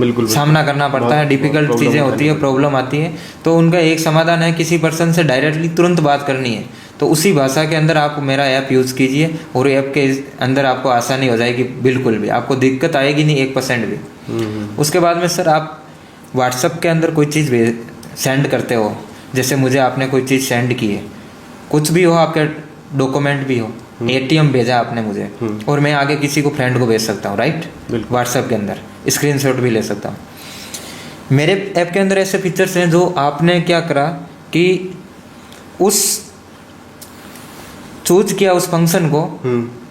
बिल्कुल सामना करना पड़ता है, डिफिकल्ट चीज़ें होती है, प्रॉब्लम आती है। तो उनका एक समाधान है, किसी पर्सन से डायरेक्टली तुरंत बात करनी है तो उसी भाषा के अंदर आप मेरा ऐप यूज़ कीजिए, और ऐप के अंदर आपको आसानी हो जाएगी, बिल्कुल भी आपको दिक्कत आएगी नहीं 1% भी। उसके बाद में सर आप व्हाट्सएप के अंदर कोई चीज़ सेंड करते हो, जैसे मुझे आपने कोई चीज़ सेंड की है, कुछ भी हो, आपके डॉक्यूमेंट भी हो, ATM भेजा आपने मुझे, और मैं आगे किसी को फ्रेंड को भेज सकता हूँ, राइट, व्हाट्सएप के अंदर स्क्रीनशॉट भी ले सकता हूँ। मेरे ऐप के अंदर ऐसे फीचर्स हैं जो आपने क्या करा कि उस चूज किया उस फंक्शन को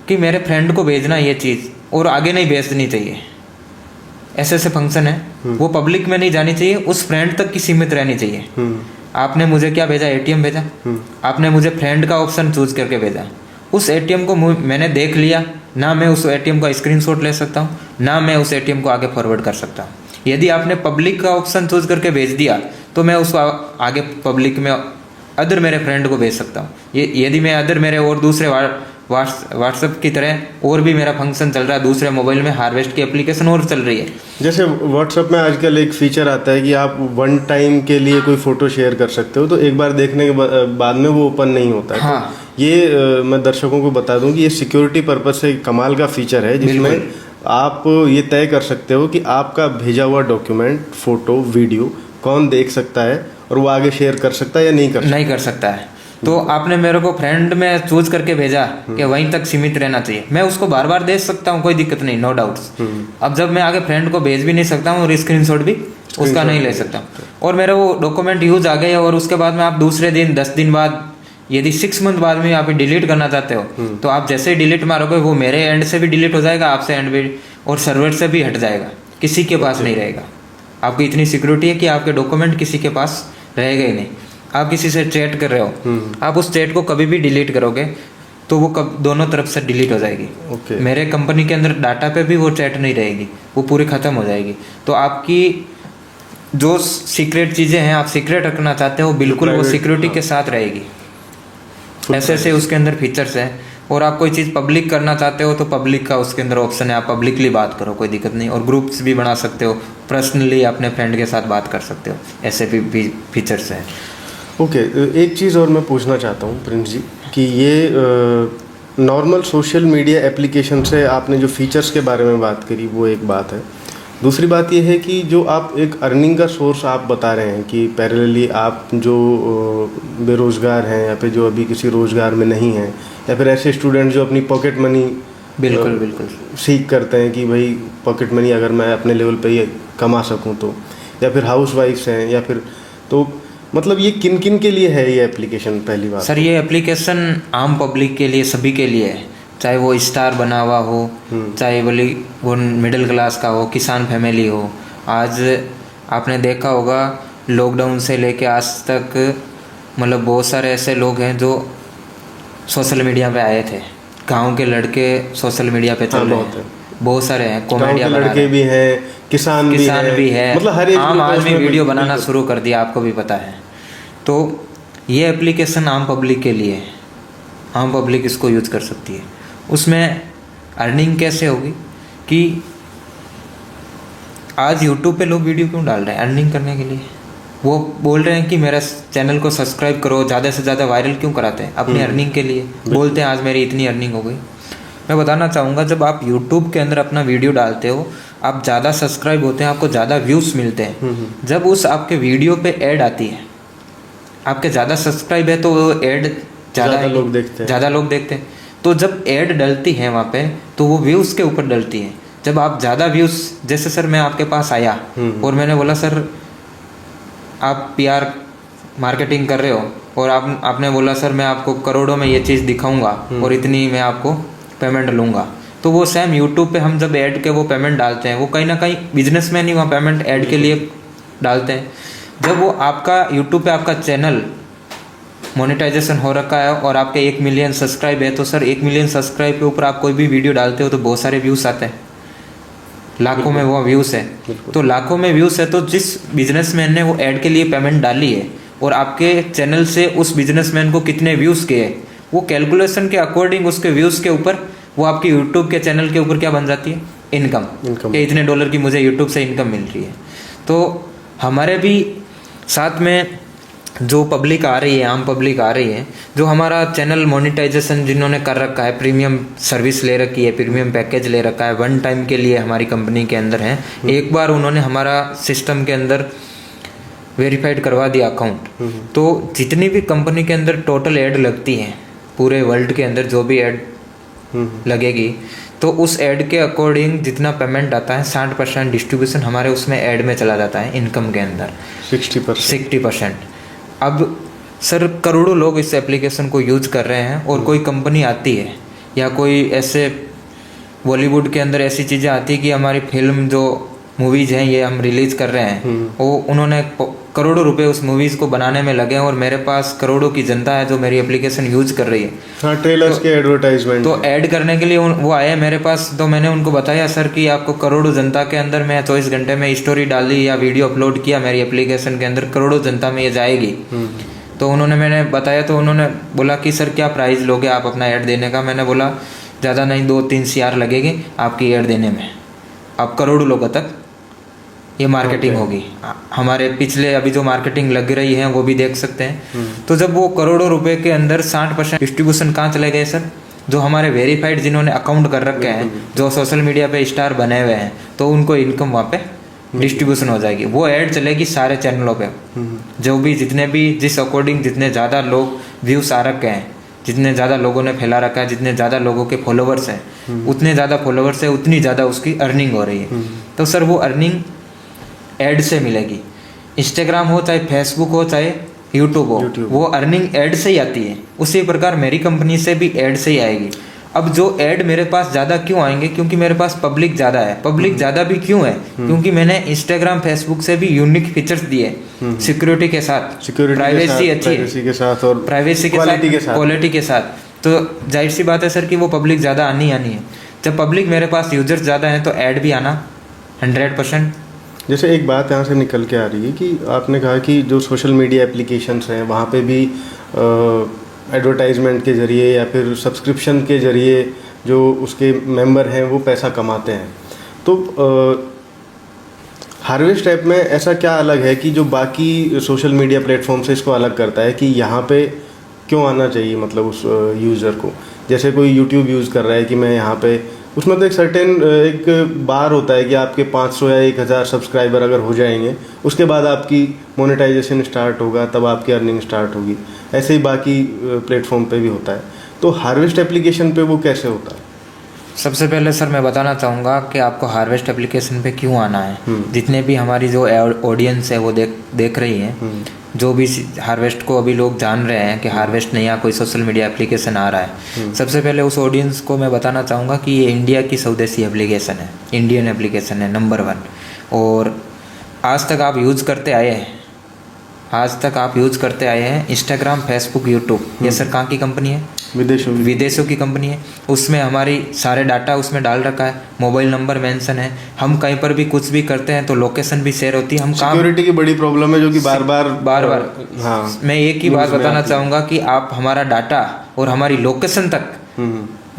कि मेरे फ्रेंड को भेजना ये चीज़ और आगे नहीं भेजनी चाहिए, ऐसे ऐसे फंक्शन है, वो पब्लिक में नहीं जानी चाहिए, उस फ्रेंड तक की सीमित रहनी चाहिए। आपने मुझे क्या भेजा, ATM भेजा, आपने मुझे फ्रेंड का ऑप्शन चूज करके भेजा, उस ATM को मैंने देख लिया ना, मैं उस ATM का स्क्रीनशॉट ले सकता हूँ, ना मैं उस ATM को आगे फॉरवर्ड कर सकता हूँ। यदि आपने पब्लिक का ऑप्शन चूज करके भेज दिया तो मैं उसको आगे पब्लिक में अदर मेरे फ्रेंड को भेज सकता हूँ। यदि मैं अदर मेरे और दूसरे व्हाट्सएप की तरह और भी मेरा फंक्शन चल रहा है दूसरे मोबाइल में, हार्वेस्ट की एप्लीकेशन और चल रही है। जैसे व्हाट्सएप में आजकल एक फीचर आता है कि आप वन टाइम के लिए कोई फोटो शेयर कर सकते हो, तो एक बार देखने के बाद में वो ओपन नहीं होता है। हाँ। तो ये मैं दर्शकों को बता दूं कि ये सिक्योरिटी पर्पज से कमाल का फीचर है, जिसमें आप ये तय कर सकते हो कि आपका भेजा हुआ डॉक्यूमेंट, फोटो, वीडियो कौन देख सकता है और वो आगे शेयर कर सकता है या नहीं कर सकता है। तो आपने मेरे को फ्रेंड में चूज करके भेजा कि वहीं तक सीमित रहना चाहिए, मैं उसको बार बार दे सकता हूँ, कोई दिक्कत नहीं, नो डाउट्स। अब जब मैं आगे फ्रेंड को भेज भी नहीं सकता हूँ और स्क्रीनशॉट भी उसका नहीं ले सकता, और मेरा वो डॉक्यूमेंट यूज आ गया, और उसके बाद में आप दूसरे दिन 10 दिन बाद यदि 6 मंथ बाद में आप डिलीट करना चाहते हो तो आप जैसे ही डिलीट मारोगे वो मेरे एंड से भी डिलीट हो जाएगा, आपसे एंड भी, और सर्वर से भी हट जाएगा, किसी के पास नहीं रहेगा। आपकी इतनी सिक्योरिटी है कि आपके डॉक्यूमेंट किसी के पास रहेगा ही नहीं। आप किसी से चैट कर रहे हो, आप उस चैट को कभी भी डिलीट करोगे तो वो दोनों तरफ से डिलीट हो जाएगी। मेरे कंपनी के अंदर डाटा पे भी वो चैट नहीं रहेगी, वो पूरी खत्म हो जाएगी। तो आपकी जो सीक्रेट चीज़ें हैं, आप सीक्रेट रखना चाहते हो, बिल्कुल वो सिक्योरिटी के साथ रहेगी। ऐसे ऐसे उसके अंदर फीचर्स हैं। और आप कोई चीज़ पब्लिक करना चाहते हो तो पब्लिक का उसके अंदर ऑप्शन है, आप पब्लिकली बात करो, कोई दिक्कत नहीं। और ग्रुप्स भी बना सकते हो, पर्सनली अपने फ्रेंड के साथ बात कर सकते हो, ऐसे भी फीचर्स हैं। ओके, एक चीज़ और मैं पूछना चाहता हूँ प्रिंस जी कि ये नॉर्मल सोशल मीडिया एप्लीकेशन से आपने जो फीचर्स के बारे में बात करी वो एक बात है, दूसरी बात ये है कि जो आप एक अर्निंग का सोर्स आप बता रहे हैं कि पैरेलली आप जो बेरोज़गार हैं या फिर जो अभी किसी रोज़गार में नहीं हैं, या फिर ऐसे स्टूडेंट जो अपनी पॉकेट मनी बिल्कुल सीख करते हैं कि भाई पॉकेट मनी अगर मैं अपने लेवल पे ही कमा सकूं तो, या फिर हाउस वाइफ्स हैं, या फिर तो मतलब ये किन किन के लिए है ये एप्लीकेशन? पहली बात सर, ये एप्लीकेशन आम पब्लिक के लिए, सभी के लिए है, चाहे वो स्टार बना हुआ हो, चाहे वो मिडिल क्लास का हो, किसान फैमिली हो। आज आपने देखा होगा लॉकडाउन से लेके आज तक मतलब बहुत सारे ऐसे लोग हैं जो सोशल मीडिया पे आए थे, गांव के लड़के सोशल मीडिया पे चल रहे हैं, बहुत सारे हैं, गाँव कॉमेडिया के बना लड़के रहे हैं, भी हैं, किसान भी है, मतलब हर एक आम आदमी उसमें वीडियो बनाना शुरू कर दिया, आपको भी पता है। तो ये एप्लीकेशन आम पब्लिक के लिए है, आम पब्लिक इसको यूज कर सकती है। उसमें अर्निंग कैसे होगी कि आज यूट्यूब पे लोग वीडियो क्यों डाल रहे हैं? अर्निंग करने के लिए। वो बोल रहे हैं कि मेरा चैनल को सब्सक्राइब करो, ज़्यादा से ज़्यादा वायरल क्यों कराते हैं? अपनी अर्निंग के लिए बोलते हैं आज मेरी इतनी अर्निंग हो गई। मैं बताना चाहूँगा, जब आप यूट्यूब के अंदर अपना वीडियो डालते हो, आप ज़्यादा सब्सक्राइब होते हैं, आपको ज़्यादा व्यूज़ मिलते हैं। जब उस आपके वीडियो पे ऐड आती है, आपके ज़्यादा सब्सक्राइब है तो वो ऐड ज़्यादा लोग देखते हैं। तो जब ऐड डलती है वहाँ पे, तो वो व्यूज़ के ऊपर डलती है। जब आप ज़्यादा व्यूज़, जैसे सर मैं आपके पास आया और मैंने बोला सर आप PR मार्केटिंग कर रहे हो, और आपने बोला सर मैं आपको करोड़ों में ये चीज़ दिखाऊंगा और इतनी मैं आपको पेमेंट लूँगा, तो वो सेम यूट्यूब पे हम जब ऐड के वो पेमेंट डालते हैं, वो कहीं ना कहीं बिजनेसमैन ही वहाँ पेमेंट ऐड के लिए डालते हैं। जब वो आपका यूट्यूब पे आपका चैनल मोनेटाइजेशन हो रखा है और आपके 1 मिलियन सब्सक्राइब है, तो सर 1 मिलियन सब्सक्राइब के ऊपर आप कोई भी वीडियो डालते हो तो बहुत सारे व्यूज़ आते हैं, लाखों में वो व्यूज़ है। तो लाखों में व्यूज़ है, तो जिस बिजनेसमैन ने वो ऐड के लिए पेमेंट डाली है और आपके चैनल से उस बिजनेसमैन को कितने व्यूज़ किए, वो कैलकुलेशन के अकॉर्डिंग उसके व्यूज़ के ऊपर वो आपकी यूट्यूब के चैनल के ऊपर क्या बन जाती है? इनकम। कि इतने डॉलर की मुझे यूट्यूब से इनकम मिल रही है। तो हमारे भी साथ में जो पब्लिक आ रही है, आम पब्लिक आ रही है, जो हमारा चैनल मोनेटाइजेशन जिन्होंने कर रखा है, प्रीमियम सर्विस ले रखी है, प्रीमियम पैकेज ले रखा है, 1 टाइम के लिए हमारी कंपनी के अंदर है, एक बार उन्होंने हमारा सिस्टम के अंदर वेरीफाइड करवा दिया अकाउंट, तो जितनी भी कंपनी के अंदर टोटल ऐड लगती है पूरे वर्ल्ड के अंदर, जो भी ऐड लगेगी, तो उस ऐड के अकॉर्डिंग जितना पेमेंट आता है 60% डिस्ट्रीब्यूशन हमारे उसमें ऐड में चला जाता है, इनकम के अंदर 60%। अब सर करोड़ों लोग इस एप्लीकेशन को यूज कर रहे हैं, और कोई कंपनी आती है या कोई ऐसे बॉलीवुड के अंदर ऐसी चीज़ें आती है कि हमारी फिल्म जो मूवीज़ हैं ये हम रिलीज कर रहे हैं, वो उन्होंने करोड़ों रुपए उस मूवीज़ को बनाने में लगे हैं, और मेरे पास करोड़ों की जनता है जो मेरी एप्लीकेशन यूज कर रही है। हाँ, ट्रेलर्स के एडवर्टाइजमेंट तो ऐड करने के लिए वो आए मेरे पास, तो मैंने उनको बताया सर कि आपको करोड़ों जनता के अंदर मैं 24 घंटे में स्टोरी डाली या वीडियो अपलोड किया मेरी एप्लीकेशन के अंदर, करोड़ों जनता में ये जाएगी। तो मैंने बताया, तो उन्होंने बोला कि सर क्या प्राइस लोगे आप अपना ऐड देने का? मैंने बोला ज़्यादा नहीं, 2-3 CR लगेगी आपकी ऐड देने में, आप करोड़ों लोगों तक ये मार्केटिंग होगी। हमारे पिछले अभी जो मार्केटिंग लग रही है वो भी देख सकते हैं। तो जब वो करोड़ों रुपए के अंदर 60% डिस्ट्रीब्यूशन कहाँ चले गए सर? जो हमारे वेरीफाइड जिन्होंने अकाउंट कर रखे हैं, जो सोशल मीडिया पे स्टार बने हुए हैं, तो उनको इनकम वहाँ पे डिस्ट्रीब्यूशन हो जाएगी। वो ऐड चलेगी सारे चैनलों पे, जो भी जितने भी जिस अकॉर्डिंग जितने ज़्यादा लोग व्यूज आ रखे हैं, जितने ज़्यादा लोगों ने फैला रखा है, जितने ज़्यादा लोगों के फॉलोवर्स हैं, उतने ज़्यादा फॉलोवर्स है उतनी ज़्यादा उसकी अर्निंग हो रही है। तो सर वो अर्निंग ऐड से मिलेगी। इंस्टाग्राम हो चाहे फेसबुक हो चाहे यूट्यूब हो, वो अर्निंग ऐड से ही आती है। उसी प्रकार मेरी कंपनी से भी ऐड से ही आएगी। अब जो ऐड मेरे पास ज़्यादा क्यों आएंगे? क्योंकि मेरे पास पब्लिक ज़्यादा है। पब्लिक ज़्यादा भी क्यों है? क्योंकि मैंने इंस्टाग्राम फेसबुक से भी यूनिक फीचर्स दिए, सिक्योरिटी के साथ, प्राइवेसी अच्छी है, प्राइवेसी के साथ, क्वालिटी के साथ। तो जाहिर सी बात है सर कि वो पब्लिक ज़्यादा आनी है। जब पब्लिक मेरे पास यूजर्स ज़्यादा हैं तो ऐड भी आना 100%। जैसे एक बात यहाँ से निकल के आ रही है कि आपने कहा कि जो सोशल मीडिया एप्लीकेशंस हैं वहाँ पे भी एडवर्टाइजमेंट के ज़रिए या फिर सब्सक्रिप्शन के ज़रिए जो उसके मेंबर हैं वो पैसा कमाते हैं। तो हार्वेस्ट ऐप में ऐसा क्या अलग है कि जो बाकी सोशल मीडिया प्लेटफॉर्म से इसको अलग करता है कि यहाँ पे क्यों आना चाहिए, मतलब उस यूज़र को? जैसे कोई यूट्यूब यूज़ कर रहा है कि मैं यहाँ पे, उसमें तो एक सर्टेन एक बार होता है कि आपके 500 या 1000 सब्सक्राइबर अगर हो जाएंगे उसके बाद आपकी मोनेटाइजेशन स्टार्ट होगा, तब आपकी अर्निंग स्टार्ट होगी। ऐसे ही बाकी प्लेटफॉर्म पे भी होता है। तो हार्वेस्ट एप्लीकेशन पे वो कैसे होता है? सबसे पहले सर मैं बताना चाहूँगा कि आपको हार्वेस्ट एप्लीकेशन पे क्यों आना है। जितने भी हमारी जो ऑडियंस है वो देख रही है, जो भी हार्वेस्ट को अभी लोग जान रहे हैं कि हार्वेस्ट नया कोई सोशल मीडिया एप्लीकेशन आ रहा है, सबसे पहले उस ऑडियंस को मैं बताना चाहूँगा कि ये इंडिया की स्वदेशी एप्लीकेशन है, इंडियन एप्लीकेशन है नंबर 1। और आज तक आप यूज़ करते आए हैं, आज तक आप यूज करते आए हैं इंस्टाग्राम, फेसबुक, यूट्यूब, ये सर कहाँ की कंपनी है? विदेशों की कंपनी है। उसमें हमारी सारे डाटा उसमें डाल रखा है, मोबाइल नंबर मेंशन है, हम कहीं पर भी कुछ भी करते हैं तो लोकेशन भी शेयर होती है। हम सिक्योरिटी की बड़ी प्रॉब्लम है जो कि बार बार हाँ, मैं एक ही बात बताना चाहूँगा कि आप हमारा डाटा और हमारी लोकेशन तक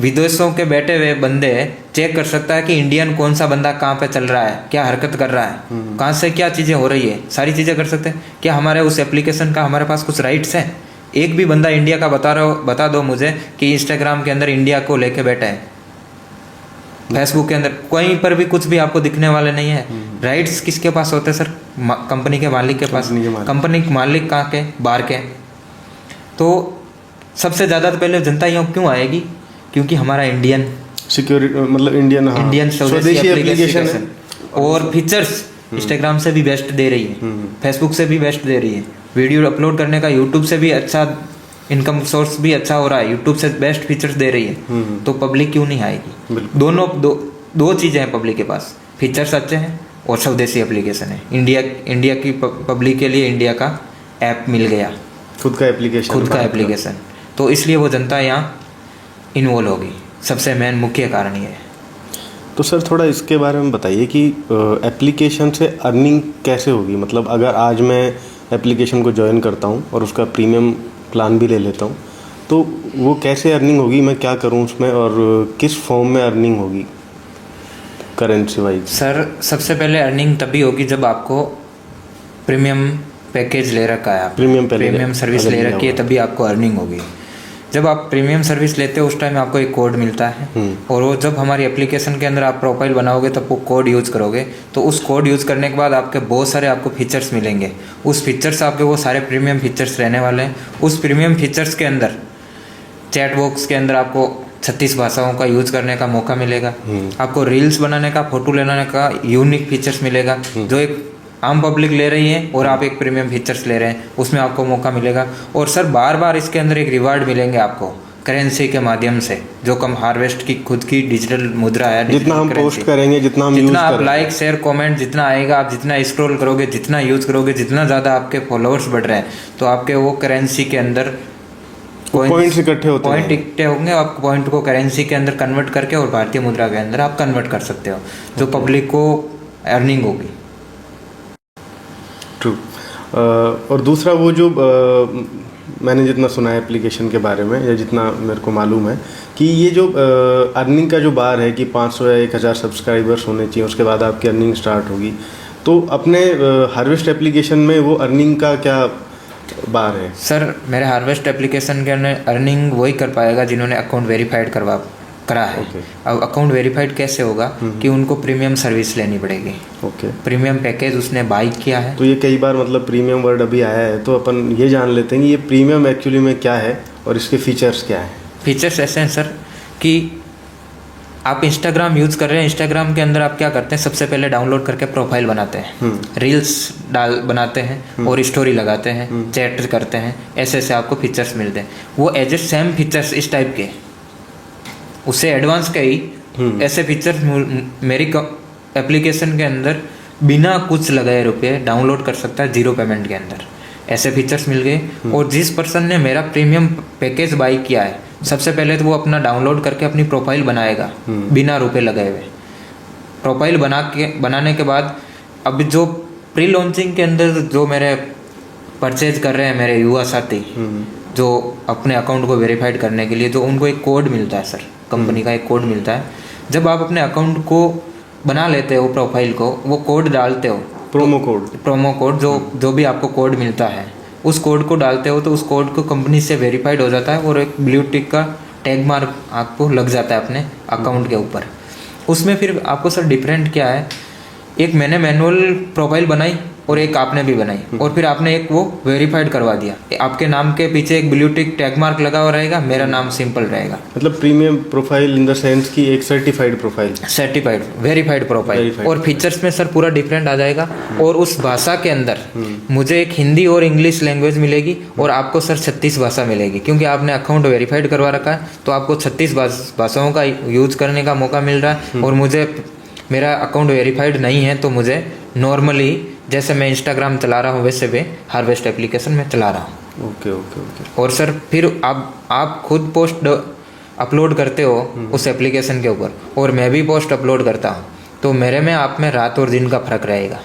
विदेशों के बैठे हुए बंदे चेक कर सकता है कि इंडियन कौन सा बंदा कहाँ पे चल रहा है, क्या हरकत कर रहा है, कहाँ से क्या चीज़ें हो रही है, सारी चीज़ें कर सकते हैं। क्या हमारे उस एप्लीकेशन का हमारे पास कुछ राइट्स हैं? एक भी बंदा इंडिया का बता दो मुझे कि इंस्टाग्राम के अंदर इंडिया को लेके बैठा है, फेसबुक के अंदर कहीं पर भी कुछ भी आपको दिखने वाले नहीं है। राइट्स किसके पास होते हैं सर? कंपनी के मालिक के पास। कंपनी के मालिक कहाँ के? बाहर के। तो सबसे ज़्यादा तो पहले जनता यहाँ क्यों आएगी? क्योंकि हमारा इंडियन सिक्योरिटी मतलब इंडियन स्वदेशी एप्लीकेशन है और फीचर्स इंस्टाग्राम से भी बेस्ट दे रही है, फेसबुक से भी बेस्ट दे रही है, वीडियो अपलोड करने का यूट्यूब से भी अच्छा इनकम सोर्स भी अच्छा हो रहा है, यूट्यूब से बेस्ट फीचर्स दे रही है। तो पब्लिक क्यों नहीं आएगी? दो चीज़ें हैं पब्लिक के पास, फीचर्स अच्छे हैं और स्वदेशी एप्लीकेशन है। इंडिया की पब्लिक के लिए इंडिया का ऐप मिल गया, खुद का एप्लीकेशन, तो इसलिए वो जनता यहाँ इन्वॉल्व होगी। सबसे मेन मुख्य कारण ये है। तो सर थोड़ा इसके बारे में बताइए कि एप्लीकेशन से अर्निंग कैसे होगी? मतलब अगर आज मैं एप्लीकेशन को ज्वाइन करता हूँ और उसका प्रीमियम प्लान भी ले लेता हूँ तो वो कैसे अर्निंग होगी? मैं क्या करूँ उसमें और किस फॉर्म में अर्निंग होगी करेंसी वाइज? सर सबसे पहले अर्निंग तभी होगी जब आपको प्रीमियम पैकेज ले रखा है, प्रीमियम सर्विस ले रखी है, तभी आपको अर्निंग होगी। जब आप प्रीमियम सर्विस लेते हो उस टाइम आपको एक कोड मिलता है और वो जब हमारी एप्लीकेशन के अंदर आप प्रोफाइल बनाओगे तब वो कोड यूज़ करोगे तो उस कोड यूज़ करने के बाद आपके बहुत सारे आपको फीचर्स मिलेंगे। उस फीचर्स आपके वो सारे प्रीमियम फीचर्स रहने वाले हैं। उस प्रीमियम फीचर्स के अंदर चैट बॉक्स के अंदर आपको 36 भाषाओं का यूज़ करने का मौका मिलेगा, आपको रील्स बनाने का, फोटो लेने का यूनिक फीचर्स मिलेगा जो एक आम पब्लिक ले रही है और आप एक प्रीमियम फीचर्स ले रहे हैं, उसमें आपको मौका मिलेगा। और सर बार बार इसके अंदर एक रिवार्ड मिलेंगे आपको करेंसी के माध्यम से, जो कम हार्वेस्ट की खुद की डिजिटल मुद्रा है। जितना हम पोस्ट करेंगे, जितना आप लाइक शेयर कमेंट जितना आएगा, आप जितना स्क्रॉल करोगे, जितना यूज करोगे, जितना ज़्यादा आपके फॉलोअर्स बढ़ रहे हैं तो आपके वो करेंसी के अंदर पॉइंट्स इकट्ठे होंगे। आप पॉइंट को करेंसी के अंदर कन्वर्ट करके और भारतीय मुद्रा के अंदर आप कन्वर्ट कर सकते हो, जो पब्लिक को अर्निंग होगी। ट्रू। और दूसरा वो जो मैंने जितना सुना है एप्लीकेशन के बारे में या जितना मेरे को मालूम है कि ये जो अर्निंग का जो बार है कि 500 या 1000 सब्सक्राइबर्स होने चाहिए उसके बाद आपकी अर्निंग स्टार्ट होगी, तो अपने हार्वेस्ट एप्लीकेशन में वो अर्निंग का क्या बार है? सर मेरे हार्वेस्ट एप्लीकेशन के अंदर अर्निंग वही कर पाएगा जिन्होंने अकाउंट वेरीफाइड करा है। अब अकाउंट वेरीफाइड कैसे होगा कि उनको प्रीमियम सर्विस लेनी पड़ेगी। प्रीमियम पैकेज उसने बाई किया है। तो ये कई बार मतलब प्रीमियम वर्ड अभी आया है तो अपन ये जान लेते हैं कि ये प्रीमियम एक्चुअली में क्या है और इसके फीचर्स क्या है। फीचर्स ऐसे हैं सर कि आप इंस्टाग्राम यूज़ कर रहे हैं, इंस्टाग्राम के अंदर आप क्या करते हैं, सबसे पहले डाउनलोड करके प्रोफाइल बनाते हैं, रील्स बनाते हैं और स्टोरी लगाते हैं, चैट करते हैं, ऐसे ऐसे आपको फीचर्स मिलते हैं। वो एज ए सेम फीचर्स इस टाइप के, उससे एडवांस के ही ऐसे फीचर्स मेरी एप्लीकेशन के अंदर बिना कुछ लगाए रुपये डाउनलोड कर सकता है, 0 पेमेंट के अंदर ऐसे फीचर्स मिल गए। और जिस पर्सन ने मेरा प्रीमियम पैकेज बाई किया है, सबसे पहले तो वो अपना डाउनलोड करके अपनी प्रोफाइल बनाएगा बिना रुपए लगाए हुए। प्रोफाइल बनाने के बाद अब जो प्री लॉन्चिंग के अंदर जो मेरे परचेज कर रहे हैं मेरे युवा साथी, जो अपने अकाउंट को वेरीफाइड करने के लिए, जो उनको एक कोड मिलता है सर, कंपनी का एक कोड मिलता है। जब आप अपने अकाउंट को बना लेते हो, प्रोफाइल को, वो कोड डालते हो, प्रोमो कोड जो भी आपको कोड मिलता है, उस कोड को डालते हो तो उस कोड को कंपनी से वेरीफाइड हो जाता है और एक ब्लू टिक का टैग मार्क आपको लग जाता है अपने अकाउंट के ऊपर। उसमें फिर आपको सर डिफरेंट क्या है, एक मैंने मैनुअल प्रोफाइल बनाई और एक आपने भी बनाई और फिर आपने एक वो वेरीफाइड करवा दिया। आपके नाम के पीछे एक ब्लू टिक टैग मार्क लगा हुआ रहेगा, मेरा नाम सिंपल रहेगा। मतलब premium profile in the sense की एक सर्टिफाइड वेरीफाइड प्रोफाइल और फीचर्स में सर पूरा डिफरेंट आ जाएगा। और उस भाषा के अंदर मुझे एक हिंदी और इंग्लिश लैंग्वेज मिलेगी और आपको सर 36 भाषा मिलेगी, क्योंकि आपने अकाउंट वेरीफाइड करवा रखा है तो आपको 36 भाषाओं का यूज करने का मौका मिल रहा है। और मुझे मेरा अकाउंट वेरीफाइड नहीं है तो मुझे नॉर्मली जैसे मैं इंस्टाग्राम चला रहा हूँ वैसे वे हार्वेस्ट एप्लीकेशन में चला रहा हूँ। Okay okay okay. और सर फिर आप खुद पोस्ट अपलोड करते हो उस एप्लीकेशन के ऊपर और मैं भी पोस्ट अपलोड करता हूँ, तो मेरे में आप में रात और दिन का फर्क रहेगा।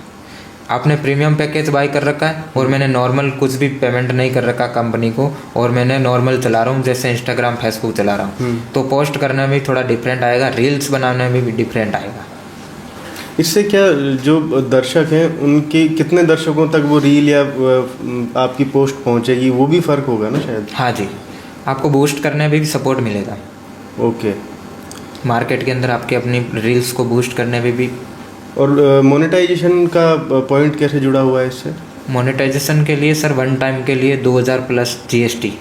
आपने प्रीमियम पैकेज बाय कर रखा है और मैंने नॉर्मल कुछ भी पेमेंट नहीं कर रखा कंपनी को, और मैंने नॉर्मल चला रहा हूँ जैसे इंस्टाग्राम फेसबुक चला रहा हूँ, तो पोस्ट करने में भी थोड़ा डिफरेंट आएगा, रील्स बनाने में भी डिफरेंट आएगा। इससे क्या जो दर्शक हैं उनके कितने दर्शकों तक वो रील या आपकी पोस्ट पहुंचेगी, वो भी फ़र्क होगा ना शायद? हाँ जी, आपको बूस्ट करने में भी सपोर्ट मिलेगा। ओके। मार्केट के अंदर आपके अपनी रील्स को बूस्ट करने में भी। और मोनेटाइजेशन का पॉइंट कैसे जुड़ा हुआ है इससे? मोनेटाइजेशन के लिए सर वन टाइम के लिए 2000 प्लस GST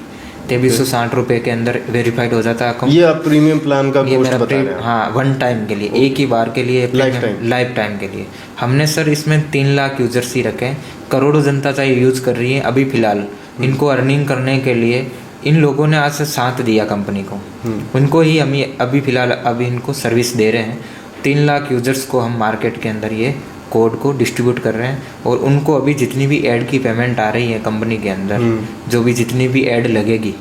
2360 रुपये के अंदर वेरीफाइड हो जाता है अकाउंट। ये आप प्रीमियम प्लान का ये कोस्ट मेरा बता रहे हैं? हाँ, वन टाइम के लिए, एक ही बार के लिए, लाइफ टाइम के लिए। हमने सर इसमें 3 लाख यूजर्स ही रखे हैं, करोड़ों जनता चाहिए यूज़ कर रही है अभी फ़िलहाल। इनको अर्निंग करने के लिए इन लोगों ने आज से साथ दिया कंपनी को, उनको ही हम ये अभी फ़िलहाल अभी इनको सर्विस दे रहे हैं। 3 लाख यूजर्स को हम मार्केट के अंदर ये कोड को डिस्ट्रीब्यूट कर रहे हैं, और उनको अभी जितनी भी ऐड की पेमेंट आ रही है कंपनी के अंदर, जो भी जितनी भी ऐड लगेगी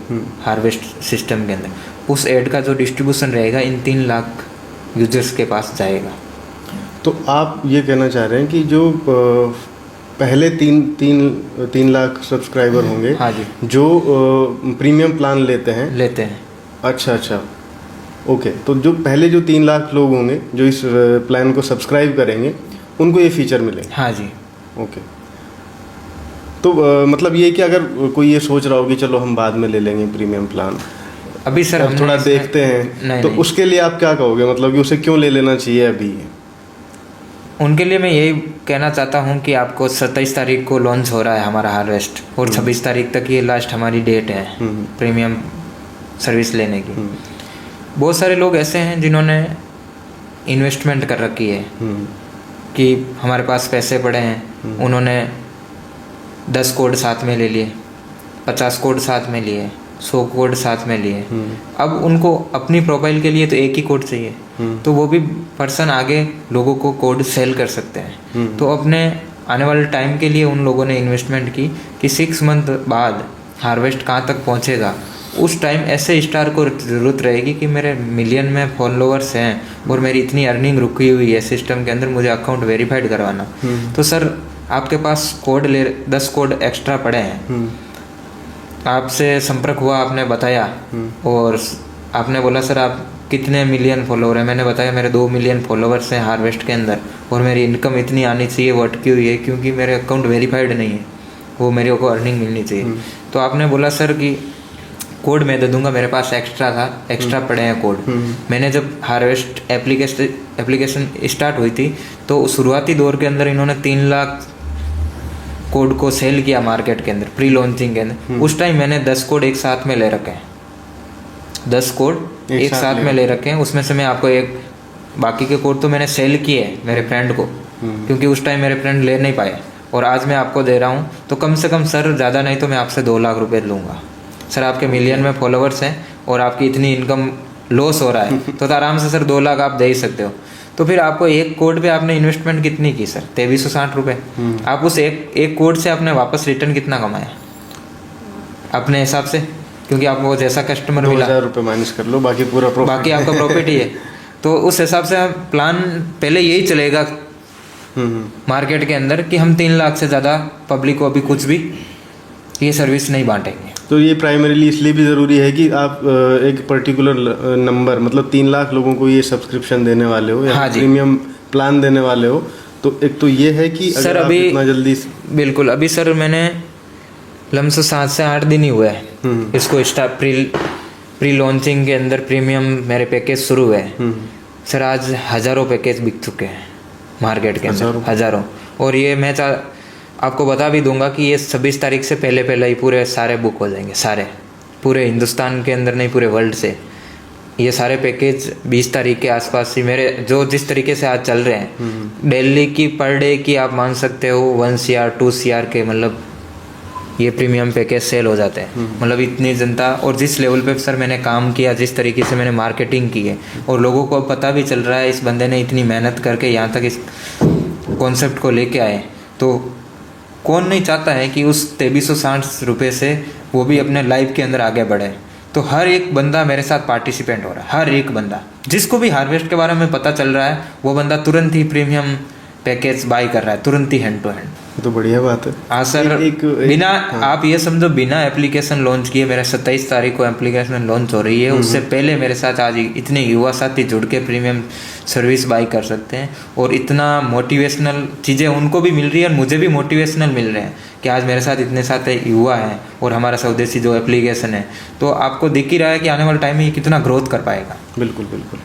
हार्वेस्ट सिस्टम के अंदर, उस ऐड का जो डिस्ट्रीब्यूशन रहेगा इन 3 लाख यूजर्स के पास जाएगा। तो आप ये कहना चाह रहे हैं कि जो पहले तीन लाख सब्सक्राइबर होंगे, हाँ जी, जो प्रीमियम प्लान लेते हैं। अच्छा ओके। तो जो पहले जो 3 लाख लोग होंगे जो इस प्लान को सब्सक्राइब करेंगे, उनको ये फीचर मिलेंगे? हाँ जी। ओके। तो मतलब ये कि अगर कोई ये सोच रहा हो कि चलो हम बाद में ले लेंगे प्रीमियम प्लान, अभी सर हम थोड़ा देखते हैं, तो उसके लिए आप क्या कहोगे? मतलब कि उसे क्यों ले लेना चाहिए अभी? उनके लिए मैं यही कहना चाहता हूँ कि आपको 27 तारीख को लॉन्च हो रहा है हमारा हार्वेस्ट, और 26 तारीख तक ये लास्ट हमारी डेट है प्रीमियम सर्विस लेने की। बहुत सारे लोग ऐसे हैं जिन्होंने इन्वेस्टमेंट कर रखी है कि हमारे पास पैसे पड़े हैं, उन्होंने 10 कोड साथ में ले लिए, 50 कोड साथ में लिए, 100 कोड साथ में लिए। अब उनको अपनी प्रोफाइल के लिए तो एक ही कोड चाहिए, तो वो भी पर्सन आगे लोगों को कोड सेल कर सकते हैं। तो अपने आने वाले टाइम के लिए उन लोगों ने इन्वेस्टमेंट की कि 6 मंथ बाद हार्वेस्ट कहाँ तक पहुँचेगा, उस टाइम ऐसे स्टार को ज़रूरत रहेगी कि मेरे मिलियन में फॉलोअर्स हैं और मेरी इतनी अर्निंग रुकी हुई है सिस्टम के अंदर, मुझे अकाउंट वेरीफाइड करवाना। तो सर आपके पास 10 कोड एक्स्ट्रा पड़े हैं, आपसे संपर्क हुआ, आपने बताया और आपने बोला सर आप कितने मिलियन फॉलोअर हैं, मैंने बताया मेरे 2 मिलियन फॉलोअर्स हैं हार्वेस्ट के अंदर, और मेरी इनकम इतनी आनी चाहिए, वो अटकी हुई है क्योंकि मेरे अकाउंट वेरीफाइड नहीं है, वो मेरे को अर्निंग मिलनी चाहिए। तो आपने बोला सर कि कोड मैं दे दूंगा, मेरे पास एक्स्ट्रा पड़े हैं कोड। मैंने जब हार्वेस्ट एप्लीकेशन स्टार्ट हुई थी तो शुरुआती दौर के अंदर इन्होंने 3 लाख कोड को सेल किया मार्केट के अंदर, प्री लॉन्चिंग के अंदर। उस टाइम मैंने 10 कोड एक साथ में ले रखे हैं, 10 कोड एक साथ में ले रखे हैं। उसमें से मैं आपको बाकी के कोड तो मैंने सेल किए मेरे फ्रेंड को, क्योंकि उस टाइम मेरे फ्रेंड ले नहीं पाए, और आज मैं आपको दे रहा हूँ। तो कम से कम सर ज़्यादा नहीं तो मैं आपसे 2 लाख रुपए लूँगा। सर आपके मिलियन में फॉलोअर्स हैं और आपकी इतनी इनकम लॉस हो रहा है, तो आराम से सर 2 लाख आप दे ही सकते हो। तो फिर आपको एक कोड पे आपने इन्वेस्टमेंट कितनी की सर? 2360 रुपये। आप उस एक कोड से आपने वापस रिटर्न कितना कमाया अपने हिसाब से? क्योंकि आपको जैसा कस्टमर मिला, 2000 रुपये माइनस कर लो, बाकी पूरा प्रॉफिट, बाकी आपका प्रॉफिट ही है। तो उस हिसाब से प्लान पहले यही चलेगा मार्केट के अंदर कि हम 3 लाख से ज़्यादा पब्लिक को अभी कुछ भी ये सर्विस नहीं बांटेंगे। तो ये प्राइमरीली इसलिए भी ज़रूरी है कि आप एक पर्टिकुलर नंबर, मतलब 3 लाख लोगों को ये सब्सक्रिप्शन देने वाले हो या प्रीमियम प्लान देने वाले हो, तो एक तो ये है कि सर अभी इतना जल्दी, बिल्कुल अभी सर मैंने लमसम 7 से 8 दिन ही हुए हैं इसको प्री लॉन्चिंग के अंदर प्रीमियम मेरे पैकेज शुरू हुए हैं। सर आज हज़ारों पैकेज बिक चुके हैं मार्केट के अंदर, हज़ारों। और ये मैं आपको बता भी दूंगा कि ये 26 तारीख से पहले ही पूरे सारे बुक हो जाएंगे, सारे पूरे हिंदुस्तान के अंदर नहीं, पूरे वर्ल्ड से। ये सारे पैकेज 20 तारीख के आसपास ही मेरे जो जिस तरीके से आज चल रहे हैं, दिल्ली की पर डे की आप मान सकते हो 1 CR 2 CR के, मतलब ये प्रीमियम पैकेज सेल हो जाते हैं। मतलब इतनी जनता, और जिस लेवल पे सर मैंने काम किया, जिस तरीके से मैंने मार्केटिंग की है, और लोगों को अब पता भी चल रहा है इस बंदे ने इतनी मेहनत करके यहाँ तक इस कॉन्सेप्ट को लेके आए। तो कौन नहीं चाहता है कि उस 2360 रुपये से वो भी अपने लाइफ के अंदर आगे बढ़े। तो हर एक बंदा मेरे साथ पार्टिसिपेंट हो रहा है, हर एक बंदा जिसको भी हार्वेस्ट के बारे में पता चल रहा है वो बंदा तुरंत ही प्रीमियम पैकेज बाई कर रहा है, तुरंत ही हैंड टू हैंड। तो बढ़िया बात है। हाँ सर, बिना हाँ। आप ये समझो बिना एप्लीकेशन लॉन्च किए, मेरा 27 तारीख को एप्लीकेशन लॉन्च हो रही है, उससे पहले मेरे साथ आज इतने युवा साथी जुड़ के प्रीमियम सर्विस बाई कर सकते हैं। और इतना मोटिवेशनल चीज़ें उनको भी मिल रही है और मुझे भी मोटिवेशनल मिल रहे हैं कि आज मेरे साथ इतने साथ युवा हैं और हमारा स्वदेशी जो एप्लीकेशन है, तो आपको दिख ही रहा है कि आने वाले टाइम में ये कितना ग्रोथ कर पाएगा। बिल्कुल बिल्कुल।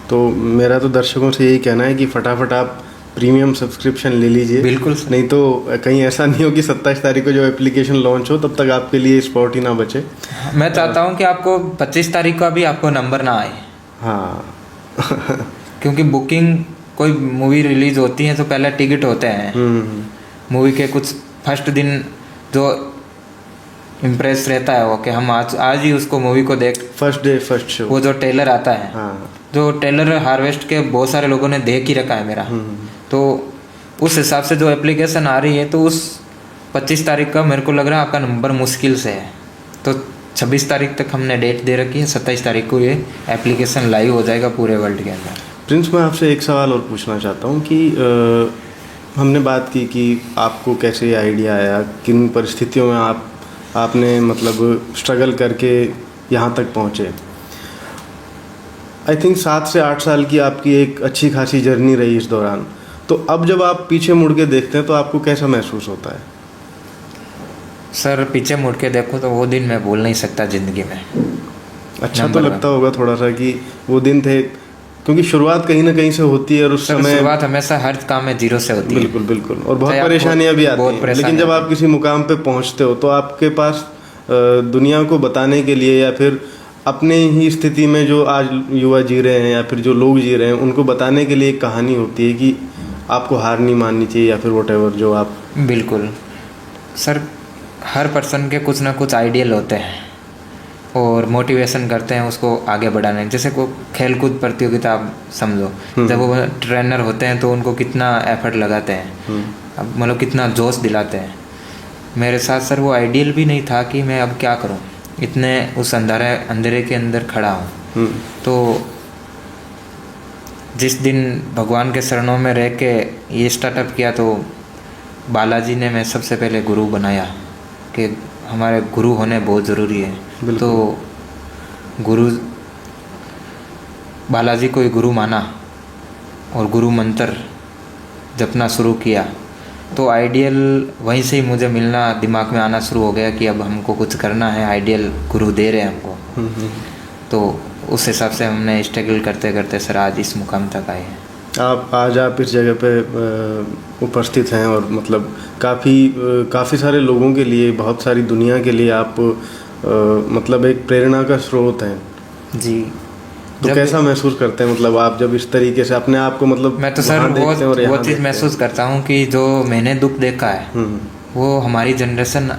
तो मेरा तो दर्शकों से यही कहना है कि फटाफट आप प्रीमियम सब्सक्रिप्शन ले लीजिए। बिल्कुल। नहीं तो कहीं ऐसा नहीं हो कि 27 तारीख को जो एप्लीकेशन लॉन्च हो तब तक आपके लिए स्पॉट ही ना बचे। मैं चाहता हूँ कि आपको 25 तारीख का भी आपको नंबर ना आए। हाँ क्योंकि बुकिंग कोई मूवी रिलीज होती है तो पहले टिकट होते हैं मूवी के कुछ फर्स्ट दिन, जो इम्प्रेस रहता है वो कि हम आज ही उसको मूवी को देख, फर्स्ट डे फर्स्ट शो, वो जो ट्रेलर आता है। हाँ। जो ट्रेलर हार्वेस्ट के बहुत सारे लोगों ने देख ही रखा है मेरा। तो उस हिसाब से जो एप्लीकेशन आ रही है, तो उस 25 तारीख का मेरे को लग रहा है आपका नंबर मुश्किल से है। तो 26 तारीख तक हमने डेट दे रखी है, 27 तारीख को ये एप्लीकेशन लाइव हो जाएगा पूरे वर्ल्ड के अंदर। प्रिंस, मैं आपसे एक सवाल और पूछना चाहता हूँ कि हमने बात की कि आपको कैसे ये आइडिया आया, किन परिस्थितियों में आपने मतलब स्ट्रगल करके यहाँ तक पहुँचे। आई थिंक 7 से 8 साल की आपकी एक अच्छी खासी जर्नी रही इस दौरान। तो अब जब आप पीछे मुड़ के देखते हैं तो आपको कैसा महसूस होता है? सर पीछे मुड़ के देखो तो वो दिन मैं भूल नहीं सकता ज़िंदगी में। अच्छा तो लगता होगा थोड़ा सा कि वो दिन थे, क्योंकि शुरुआत कहीं ना कहीं से होती है और उस समय शुरुआत हमेशा हर काम में जीरो से होती है। बिल्कुल बिल्कुल। और बहुत परेशानियां भी आती हैं, लेकिन जब आप किसी मुकाम पे पहुंचते हो तो आपके पास दुनिया को बताने के लिए या फिर अपने ही स्थिति में जो आज युवा जी रहे हैं या फिर जो लोग जी रहे हैं उनको बताने के लिए एक कहानी होती है कि आपको हार नहीं माननी चाहिए या फिर व्हाटएवर जो आप। बिल्कुल सर, हर पर्सन के कुछ ना कुछ आइडियल होते हैं और मोटिवेशन करते हैं उसको आगे बढ़ाने। जैसे को खेल कूद प्रतियोगिता आप समझो, जब वो ट्रेनर होते हैं तो उनको कितना एफर्ट लगाते हैं, अब मतलब कितना जोश दिलाते हैं। मेरे साथ सर वो आइडियल भी नहीं था कि मैं अब क्या करूं, इतने उस अंधेरे के अंदर खड़ा हूं। तो जिस दिन भगवान के शरणों में रह के ये स्टार्टअप किया तो बालाजी ने मैं सबसे पहले गुरु बनाया कि हमारे गुरु होने बहुत ज़रूरी है। तो गुरु बालाजी को ही गुरु माना और गुरु मंत्र जपना शुरू किया। तो आइडियल वहीं से ही मुझे मिलना दिमाग में आना शुरू हो गया कि अब हमको कुछ करना है, आइडियल गुरु दे रहे हैं हमको। तो उस हिसाब से हमने स्ट्रगल करते करते सर आज इस मुकाम तक आए हैं। आज आप इस जगह पे उपस्थित हैं और मतलब काफ़ी सारे लोगों के लिए, बहुत सारी दुनिया के लिए आप मतलब एक प्रेरणा का स्रोत हैं जी। तो कैसा महसूस करते हैं मतलब आप जब इस तरीके से अपने आप को मतलब? मैं तो सर वो चीज़ महसूस करता हूँ कि जो मैंने दुख देखा है वो हमारी जनरेशन,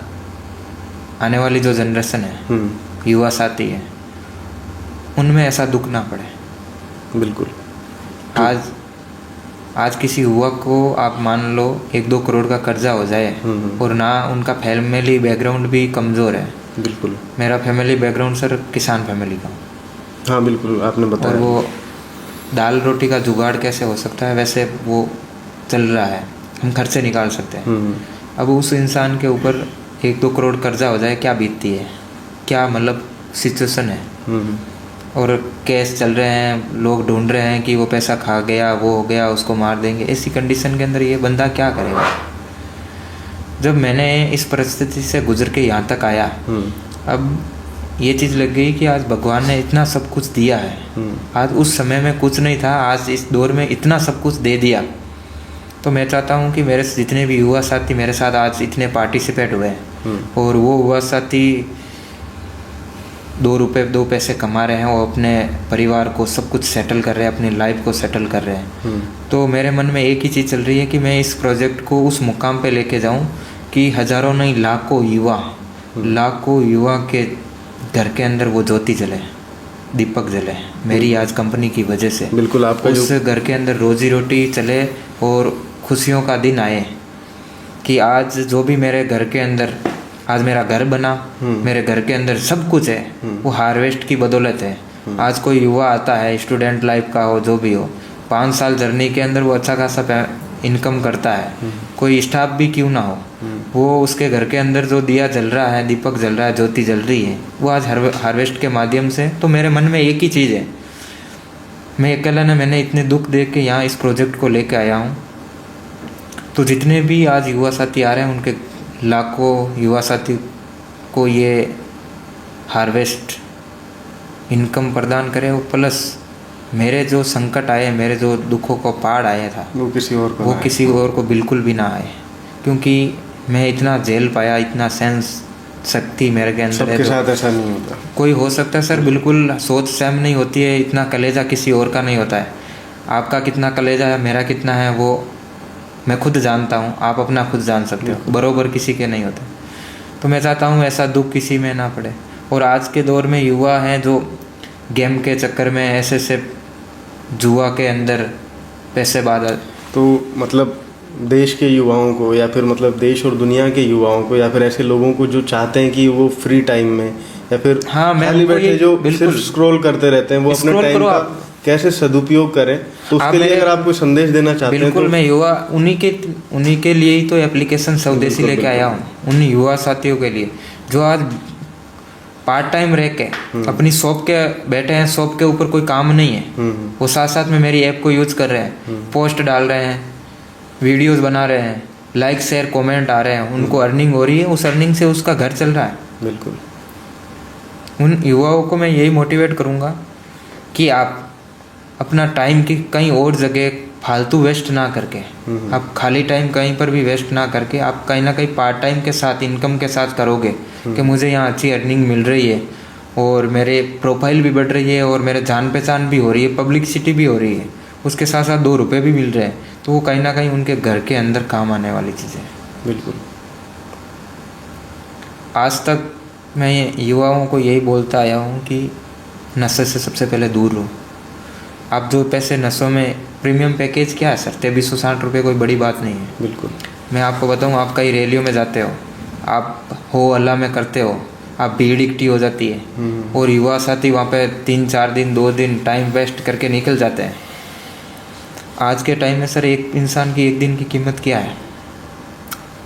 आने वाली जो जनरेशन है, युवा साथी है, उनमें ऐसा दुख ना पड़े। बिल्कुल। आज किसी युवा को आप मान लो 1-2 करोड़ का कर्जा हो जाए और ना उनका फैमिली बैकग्राउंड भी कमज़ोर है। बिल्कुल। मेरा फैमिली बैकग्राउंड सर किसान फैमिली का। हाँ बिल्कुल, आपने बताया। और वो दाल रोटी का जुगाड़ कैसे हो सकता है, वैसे वो चल रहा है, हम खर्चे निकाल सकते हैं। अब उस इंसान के ऊपर 1-2 करोड़ कर्जा हो जाए, क्या बीतती है, क्या मतलब सिचुएशन है। और केस चल रहे हैं, लोग ढूंढ रहे हैं कि वो पैसा खा गया, वो हो गया, उसको मार देंगे। ऐसी कंडीशन के अंदर ये बंदा क्या करेगा। जब मैंने इस परिस्थिति से गुजर के यहाँ तक आया, अब ये चीज़ लग गई कि आज भगवान ने इतना सब कुछ दिया है। आज उस समय में कुछ नहीं था, आज इस दौर में इतना सब कुछ दे दिया। तो मैं चाहता हूँ कि मेरे जितने भी युवा साथी मेरे साथ आज इतने पार्टिसिपेट हुए हैं और वो युवा साथी 2 रुपये 2 पैसे कमा रहे हैं, वो अपने परिवार को सब कुछ सेटल कर रहे हैं, अपनी लाइफ को सेटल कर रहे हैं। तो मेरे मन में एक ही चीज़ चल रही है कि मैं इस प्रोजेक्ट को उस मुकाम पे लेके जाऊं कि हज़ारों नहीं लाखों युवा के घर के अंदर वो ज्योति जले, दीपक जले, मेरी आज कंपनी की वजह से। बिल्कुल। आपका उस घर के अंदर रोजी रोटी चले और खुशियों का दिन आए। कि आज जो भी मेरे घर के अंदर आज मेरा घर बना, मेरे घर के अंदर सब कुछ है, वो हार्वेस्ट की बदौलत है। आज कोई युवा आता है, स्टूडेंट लाइफ का हो, जो भी हो, 5 साल जर्नी के अंदर वो अच्छा खासा इनकम करता है। कोई स्टाफ भी क्यों ना हो, वो उसके घर के अंदर जो दिया जल रहा है, दीपक जल रहा है, ज्योति जल रही है, वो आज हार्वेस्ट के माध्यम से। तो मेरे मन में एक ही चीज़ है, मैं अकेला ने मैंने इतने दुख देख के यहाँ इस प्रोजेक्ट को लेके आया हूँ। तो जितने भी आज युवा साथी आ रहे हैं, उनके लाखों युवा साथी को ये हार्वेस्ट इनकम प्रदान करे, और प्लस मेरे जो संकट आए, मेरे जो दुखों को पहाड़ आया था, वो किसी और को बिल्कुल भी ना आए। क्योंकि मैं इतना झेल पाया, इतना सेंस शक्ति मेरे के अंदर है। सबके साथ ऐसा नहीं होता। कोई हो सकता है सर, बिल्कुल सोच सेम नहीं होती है, इतना कलेजा किसी और का नहीं होता है। आपका कितना कलेजा है, मेरा कितना है, वो मैं खुद जानता हूँ, आप अपना खुद जान सकते हो, बरोबर किसी के नहीं होते। तो मैं चाहता हूँ ऐसा दुख किसी में ना पड़े। और आज के दौर में युवा हैं जो गेम के चक्कर में ऐसे जुआ के अंदर पैसे बादल। तो मतलब देश के युवाओं को, या फिर मतलब देश और दुनिया के युवाओं को, या फिर ऐसे लोगों को जो चाहते हैं कि वो फ्री टाइम में या फिर खाली बैठे जो सिर्फ स्क्रॉल करते रहते हैं, वो अपने टाइम का कैसे सदुपयोग करें, तो उसके लिए अगर आप कोई संदेश देना चाहते हैं। बिल्कुल, मैं युवा उन्हीं के लिए ही तो एप्लीकेशन स्वदेशी लेके आया हूँ, उन युवा साथियों के लिए जो आज पार्ट टाइम रह के अपनी शॉप के बैठे हैं, शॉप के ऊपर कोई काम नहीं है, वो साथ साथ में मेरी ऐप को यूज कर रहे हैं, पोस्ट डाल रहे हैं, वीडियोस बना रहे हैं, लाइक शेयर कमेंट आ रहे हैं, उनको अर्निंग हो रही है, उस अर्निंग से उसका घर चल रहा है। बिल्कुल, उन युवाओं को मैं यही मोटिवेट करूँगा कि आप अपना टाइम की कहीं और जगह फालतू वेस्ट ना करके, आप खाली टाइम कहीं पर भी वेस्ट ना करके, आप कहीं ना कहीं पार्ट टाइम के साथ, इनकम के साथ करोगे कि मुझे यहाँ अच्छी अर्निंग मिल रही है और मेरे प्रोफाइल भी बढ़ रही है और मेरे जान पहचान भी हो रही है, पब्लिसिटी भी हो रही है, उसके साथ साथ 2 रुपये भी मिल रहे हैं, तो वो कहीं ना कहीं उनके घर के अंदर काम आने वाली चीज़ें। बिल्कुल। आज तक मैं युवाओं को यही बोलता आया हूँ कि नशे से सबसे पहले दूर रहो। आप जो पैसे नशों में, प्रीमियम पैकेज क्या है सर, 2360 रुपये कोई बड़ी बात नहीं है। बिल्कुल, मैं आपको बताऊँ, आप कई रैलियों में जाते हो, आप हो अल्लाह में करते हो, आप भीड़ इकट्ठी हो जाती है और युवा साथी वहाँ पे 3-4 दिन 2 दिन टाइम वेस्ट करके निकल जाते हैं। आज के टाइम में सर एक इंसान की 1 दिन की कीमत क्या है?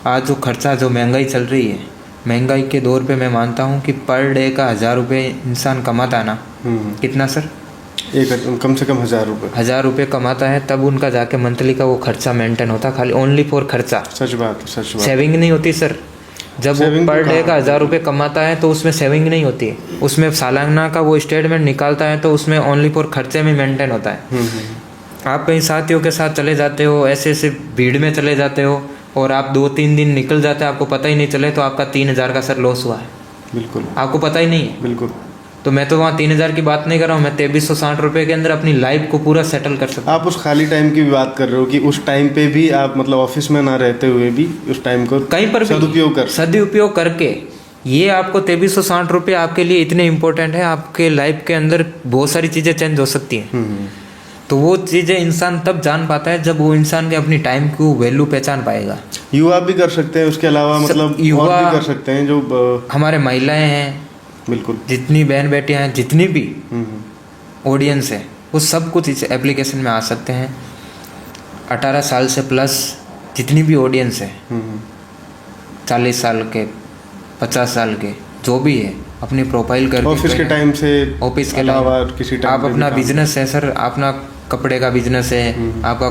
आज जो खर्चा, जो महंगाई चल रही है, महंगाई के दौर पे मैं मानता हूँ कि पर डे का 1000 रुपये इंसान कमाता है ना, कितना सर, कम से कम 1000 रुपये, 1000 रुपये कमाता है, तब उनका जाके मंथली का वो खर्चा मेंटेन होता, खाली ओनली फॉर खर्चा। सच बात, सेविंग नहीं होती सर। जब वो पर डे का 1000 रुपये कमाता है तो उसमें सेविंग नहीं होती है, उसमें सालाना का वो स्टेटमेंट निकालता है तो उसमें ओनली फॉर खर्चे में मेंटेन होता है। आप कहीं साथियों के साथ चले जाते हो, ऐसे भीड़ में चले जाते हो और आप 2-3 दिन निकल जाते हैं, आपको पता ही नहीं चले, तो आपका 3000 का सर लॉस हुआ है। बिल्कुल, आपको पता ही नहीं है। बिल्कुल। तो मैं तो वहाँ 3000 की बात नहीं कर रहा हूँ, मैं 2360 रुपये के अंदर अपनी लाइफ को पूरा सेटल कर सकता हूँ। आप उस खाली टाइम की भी बात कर रहे हो कि उस टाइम पे भी आप मतलब ऑफिस में ना रहते हुए भी उस टाइम को कहीं पर सदुपयोग करके, ये आपको 2360 रुपये आपके लिए इतने इंपॉर्टेंट है, आपके लाइफ के अंदर बहुत सारी चीज़ें चेंज हो सकती हैं। तो वो चीज़ें इंसान तब जान पाता है जब वो इंसान के अपनी टाइम को वैल्यू पहचान पाएगा। युवा भी कर सकते हैं, उसके अलावा मतलब युवा और भी कर सकते हैं, जो हमारे महिलाएं हैं, बिल्कुल, जितनी बहन बेटियां हैं, जितनी भी ऑडियंस है, वो सब कुछ इस एप्लीकेशन में आ सकते हैं। 18 साल से प्लस जितनी भी ऑडियंस है, 40 साल के, 50 साल के, जो भी है, अपनी प्रोफाइल करके ऑफिस के टाइम से, ऑफिस के अलावा किसी टाइम आप अपना बिजनेस है सर, अपना कपड़े का बिजनेस है, आपका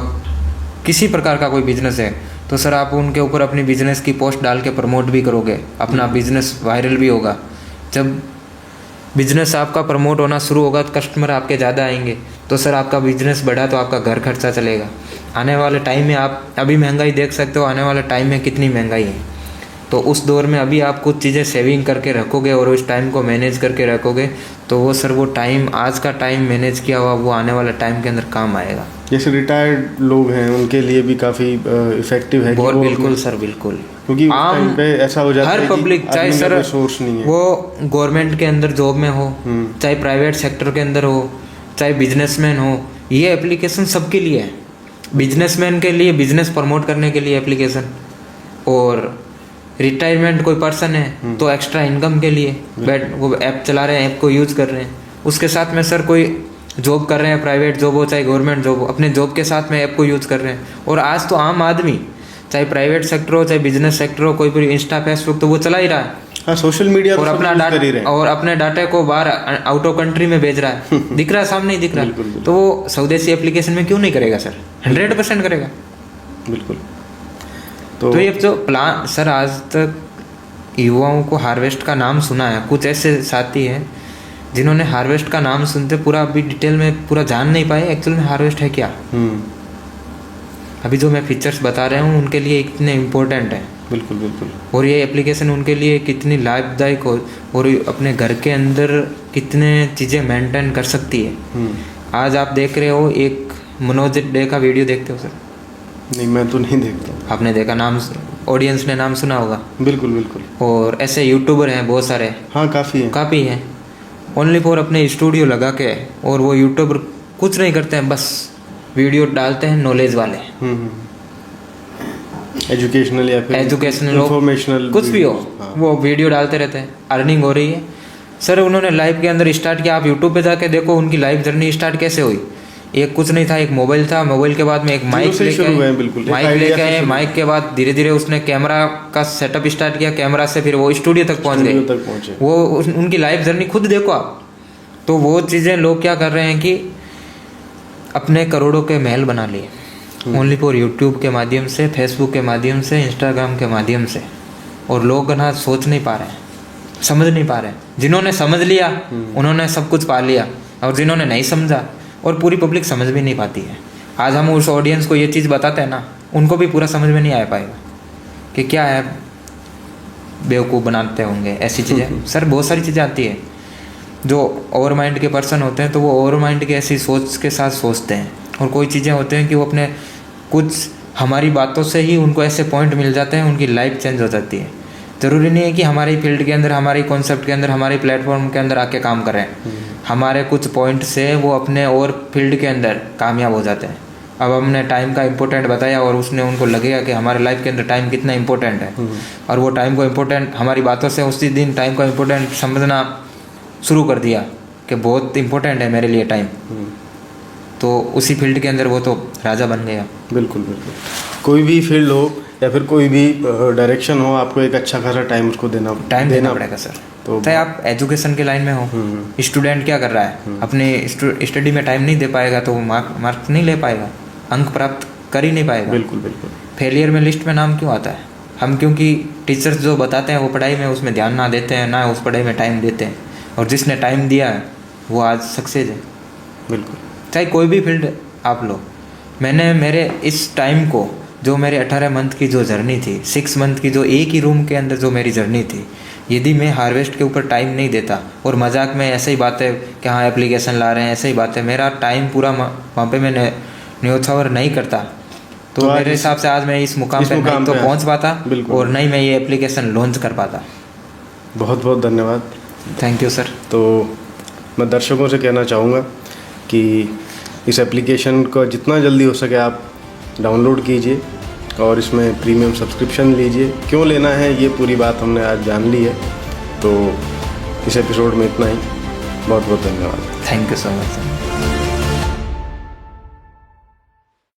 किसी प्रकार का कोई बिजनेस है, तो सर आप उनके ऊपर अपनी बिजनेस की पोस्ट डाल के प्रमोट भी करोगे, अपना बिजनेस वायरल भी होगा। जब बिजनेस आपका प्रमोट होना शुरू होगा तो कस्टमर आपके ज़्यादा आएंगे, तो सर आपका बिजनेस बढ़ा तो आपका घर खर्चा चलेगा। आने वाले टाइम में आप अभी महंगाई देख सकते हो, आने वाले टाइम में कितनी महंगाई है, तो उस दौर में अभी आप कुछ चीज़ें सेविंग करके रखोगे और उस टाइम को मैनेज करके रखोगे, तो वो सर वो टाइम, आज का टाइम मैनेज किया हुआ, वो आने वाले टाइम के अंदर काम आएगा। जैसे रिटायर्ड लोग हैं, उनके लिए भी काफ़ी इफेक्टिव है। बहुत बिल्कुल सर, बिल्कुल, क्योंकि टाइम पे ऐसा हो जाता है हर पब्लिक, चाहे सर सोर्स नहीं है, वो गवर्नमेंट के अंदर जॉब में हो, चाहे प्राइवेट सेक्टर के अंदर हो, चाहे बिजनेसमैन हो, ये एप्लीकेशन सबके लिए है। बिजनेसमैन के लिए बिजनेस प्रमोट करने के लिए एप्लीकेशन, और रिटायरमेंट कोई पर्सन है तो एक्स्ट्रा इनकम के लिए वो ऐप चला रहे हैं, ऐप को यूज़ कर रहे हैं। उसके साथ में सर कोई जॉब कर रहे हैं, प्राइवेट जॉब हो चाहे गवर्नमेंट जॉब हो, अपने जॉब के साथ में ऐप को यूज़ कर रहे हैं। और आज तो आम आदमी चाहे प्राइवेट सेक्टर हो चाहे बिजनेस सेक्टर हो, कोई भी इंस्टा फेसबुक तो वो चला ही रहा है। हाँ, सोशल मीडिया और अपना डाटा और अपने डाटा को बाहर आउट ऑफ कंट्री में भेज रहा है। दिख रहा है, सामने ही दिख रहा है। तो वो स्वदेशी एप्लीकेशन में क्यों नहीं करेगा सर? 100% करेगा। बिल्कुल। तो ये जो प्लान सर, आज तक युवाओं को हार्वेस्ट का नाम सुना है, कुछ ऐसे साथी हैं जिन्होंने हार्वेस्ट का नाम सुनते पूरा अभी डिटेल में पूरा जान नहीं पाए एक्चुअल में हार्वेस्ट है क्या। अभी जो मैं फीचर्स बता रहा हूँ उनके लिए इतने इम्पोर्टेंट है। बिल्कुल बिल्कुल। और ये एप्लीकेशन उनके लिए कितनी लाभदायक हो और अपने घर के अंदर कितने चीज़ें मेंटेन कर सकती है। आज आप देख रहे हो, एक मनोज डे का वीडियो देखते हो सर? नहीं, मैं तो नहीं देखता। आपने देखा, नाम ऑडियंस ने नाम सुना होगा। बिल्कुल बिल्कुल। और ऐसे यूट्यूबर हैं बहुत सारे। हाँ, काफ़ी हैं। ओनली फॉर अपने स्टूडियो लगा के, और वो यूट्यूबर कुछ नहीं करते हैं, बस वीडियो डालते हैं नॉलेज वाले, एजुकेशनल या फिर इंफॉर्मेशनल, कुछ भी हो। हाँ। वो वीडियो डालते रहते हैं, अर्निंग हो रही है। सर उन्होंने लाइफ के अंदर स्टार्ट किया, आप यूट्यूब पे जाके देखो उनकी लाइफ जर्नी स्टार्ट कैसे हुई। एक कुछ नहीं था, एक मोबाइल था, मोबाइल के बाद में एक माइक लेके आए, माइक के बाद धीरे धीरे उसने कैमरा का सेटअप स्टार्ट किया, कैमरा से फिर वो स्टूडियो तक पहुंच गए। वो उनकी लाइफ जर्नी खुद देखो आप। तो वो चीज़ें लोग क्या कर रहे हैं कि अपने करोड़ों के महल बना लिए ओनली फॉर यूट्यूब के माध्यम से, फेसबुक के माध्यम से, इंस्टाग्राम के माध्यम से। और लोग ना सोच नहीं पा रहे हैं, समझ नहीं पा रहे हैं। जिन्होंने समझ लिया उन्होंने सब कुछ पा लिया, और जिन्होंने नहीं समझा, और पूरी पब्लिक समझ भी नहीं पाती है। आज हम उस ऑडियंस को ये चीज़ बताते हैं ना, उनको भी पूरा समझ में नहीं आ पाएगा कि क्या है, बेवकूफ़ बनाते होंगे ऐसी चीज़ें। सर बहुत सारी चीज़ें आती है। जो ओवर माइंड के पर्सन होते हैं तो वो ओवर माइंड की ऐसी सोच के साथ सोचते हैं, और कोई चीज़ें होते हैं कि वो अपने कुछ हमारी बातों से ही उनको ऐसे पॉइंट मिल जाते हैं, उनकी लाइफ चेंज हो जाती है। ज़रूरी नहीं है कि हमारी फील्ड के अंदर, हमारे कॉन्सेप्ट के अंदर, हमारे प्लेटफॉर्म के अंदर आके काम करें। हमारे कुछ पॉइंट से वो अपने और फील्ड के अंदर कामयाब हो जाते हैं। अब हमने टाइम का इम्पोर्टेंट बताया और उसने उनको लगेगा कि हमारे लाइफ के अंदर टाइम कितना इम्पोर्टेंट है, और वो टाइम को इम्पोर्टेंट हमारी बातों से उसी दिन टाइम का इम्पोर्टेंट समझना शुरू कर दिया कि बहुत इम्पोर्टेंट है मेरे लिए टाइम। तो उसी फील्ड के अंदर वो तो राजा बन गया। बिल्कुल बिल्कुल। कोई भी फील्ड हो या फिर कोई भी डायरेक्शन हो, आपको एक अच्छा खासा टाइम उसको देना पड़ेगा सर। तो चाहे आप एजुकेशन के लाइन में हो, स्टूडेंट क्या कर रहा है, अपने स्टडी में टाइम नहीं दे पाएगा तो मार्क्स नहीं ले पाएगा, अंक प्राप्त कर ही नहीं पाएगा। बिल्कुल बिल्कुल। फेलियर में लिस्ट में नाम क्यों आता है? हम क्योंकि टीचर्स जो बताते हैं वो पढ़ाई में उसमें ध्यान ना देते हैं, ना उस पढ़ाई में टाइम देते हैं, और जिसने टाइम दिया है वो आज सक्सेस है। बिल्कुल। चाहे कोई भी फील्ड आप लो, मैंने मेरे इस टाइम को, जो मेरे 18 मंथ की जो जर्नी थी, 6 मंथ की जो एक ही रूम के अंदर जो मेरी जर्नी थी, यदि मैं हार्वेस्ट के ऊपर टाइम नहीं देता और मजाक में ऐसे ही बातें कि हाँ एप्लीकेशन ला रहे हैं, ऐसे ही बातें, मेरा टाइम पूरा वहाँ पे मैं न्योछावर नहीं करता तो मेरे हिसाब से आज मैं इस मुकाम पे नहीं तो पहुँच पाता, और नहीं मैं ये एप्लीकेशन लॉन्च कर पाता। बहुत बहुत धन्यवाद। Thank you sir. तो मैं दर्शकों से कहना चाहूँगा कि इस एप्लीकेशन को जितना जल्दी हो सके आप डाउनलोड कीजिए और इसमें प्रीमियम सब्सक्रिप्शन लीजिए। क्यों लेना है ये पूरी बात हमने आज जान ली है। तो इस एपिसोड में इतना ही। बहुत बहुत धन्यवाद। Thank you so much.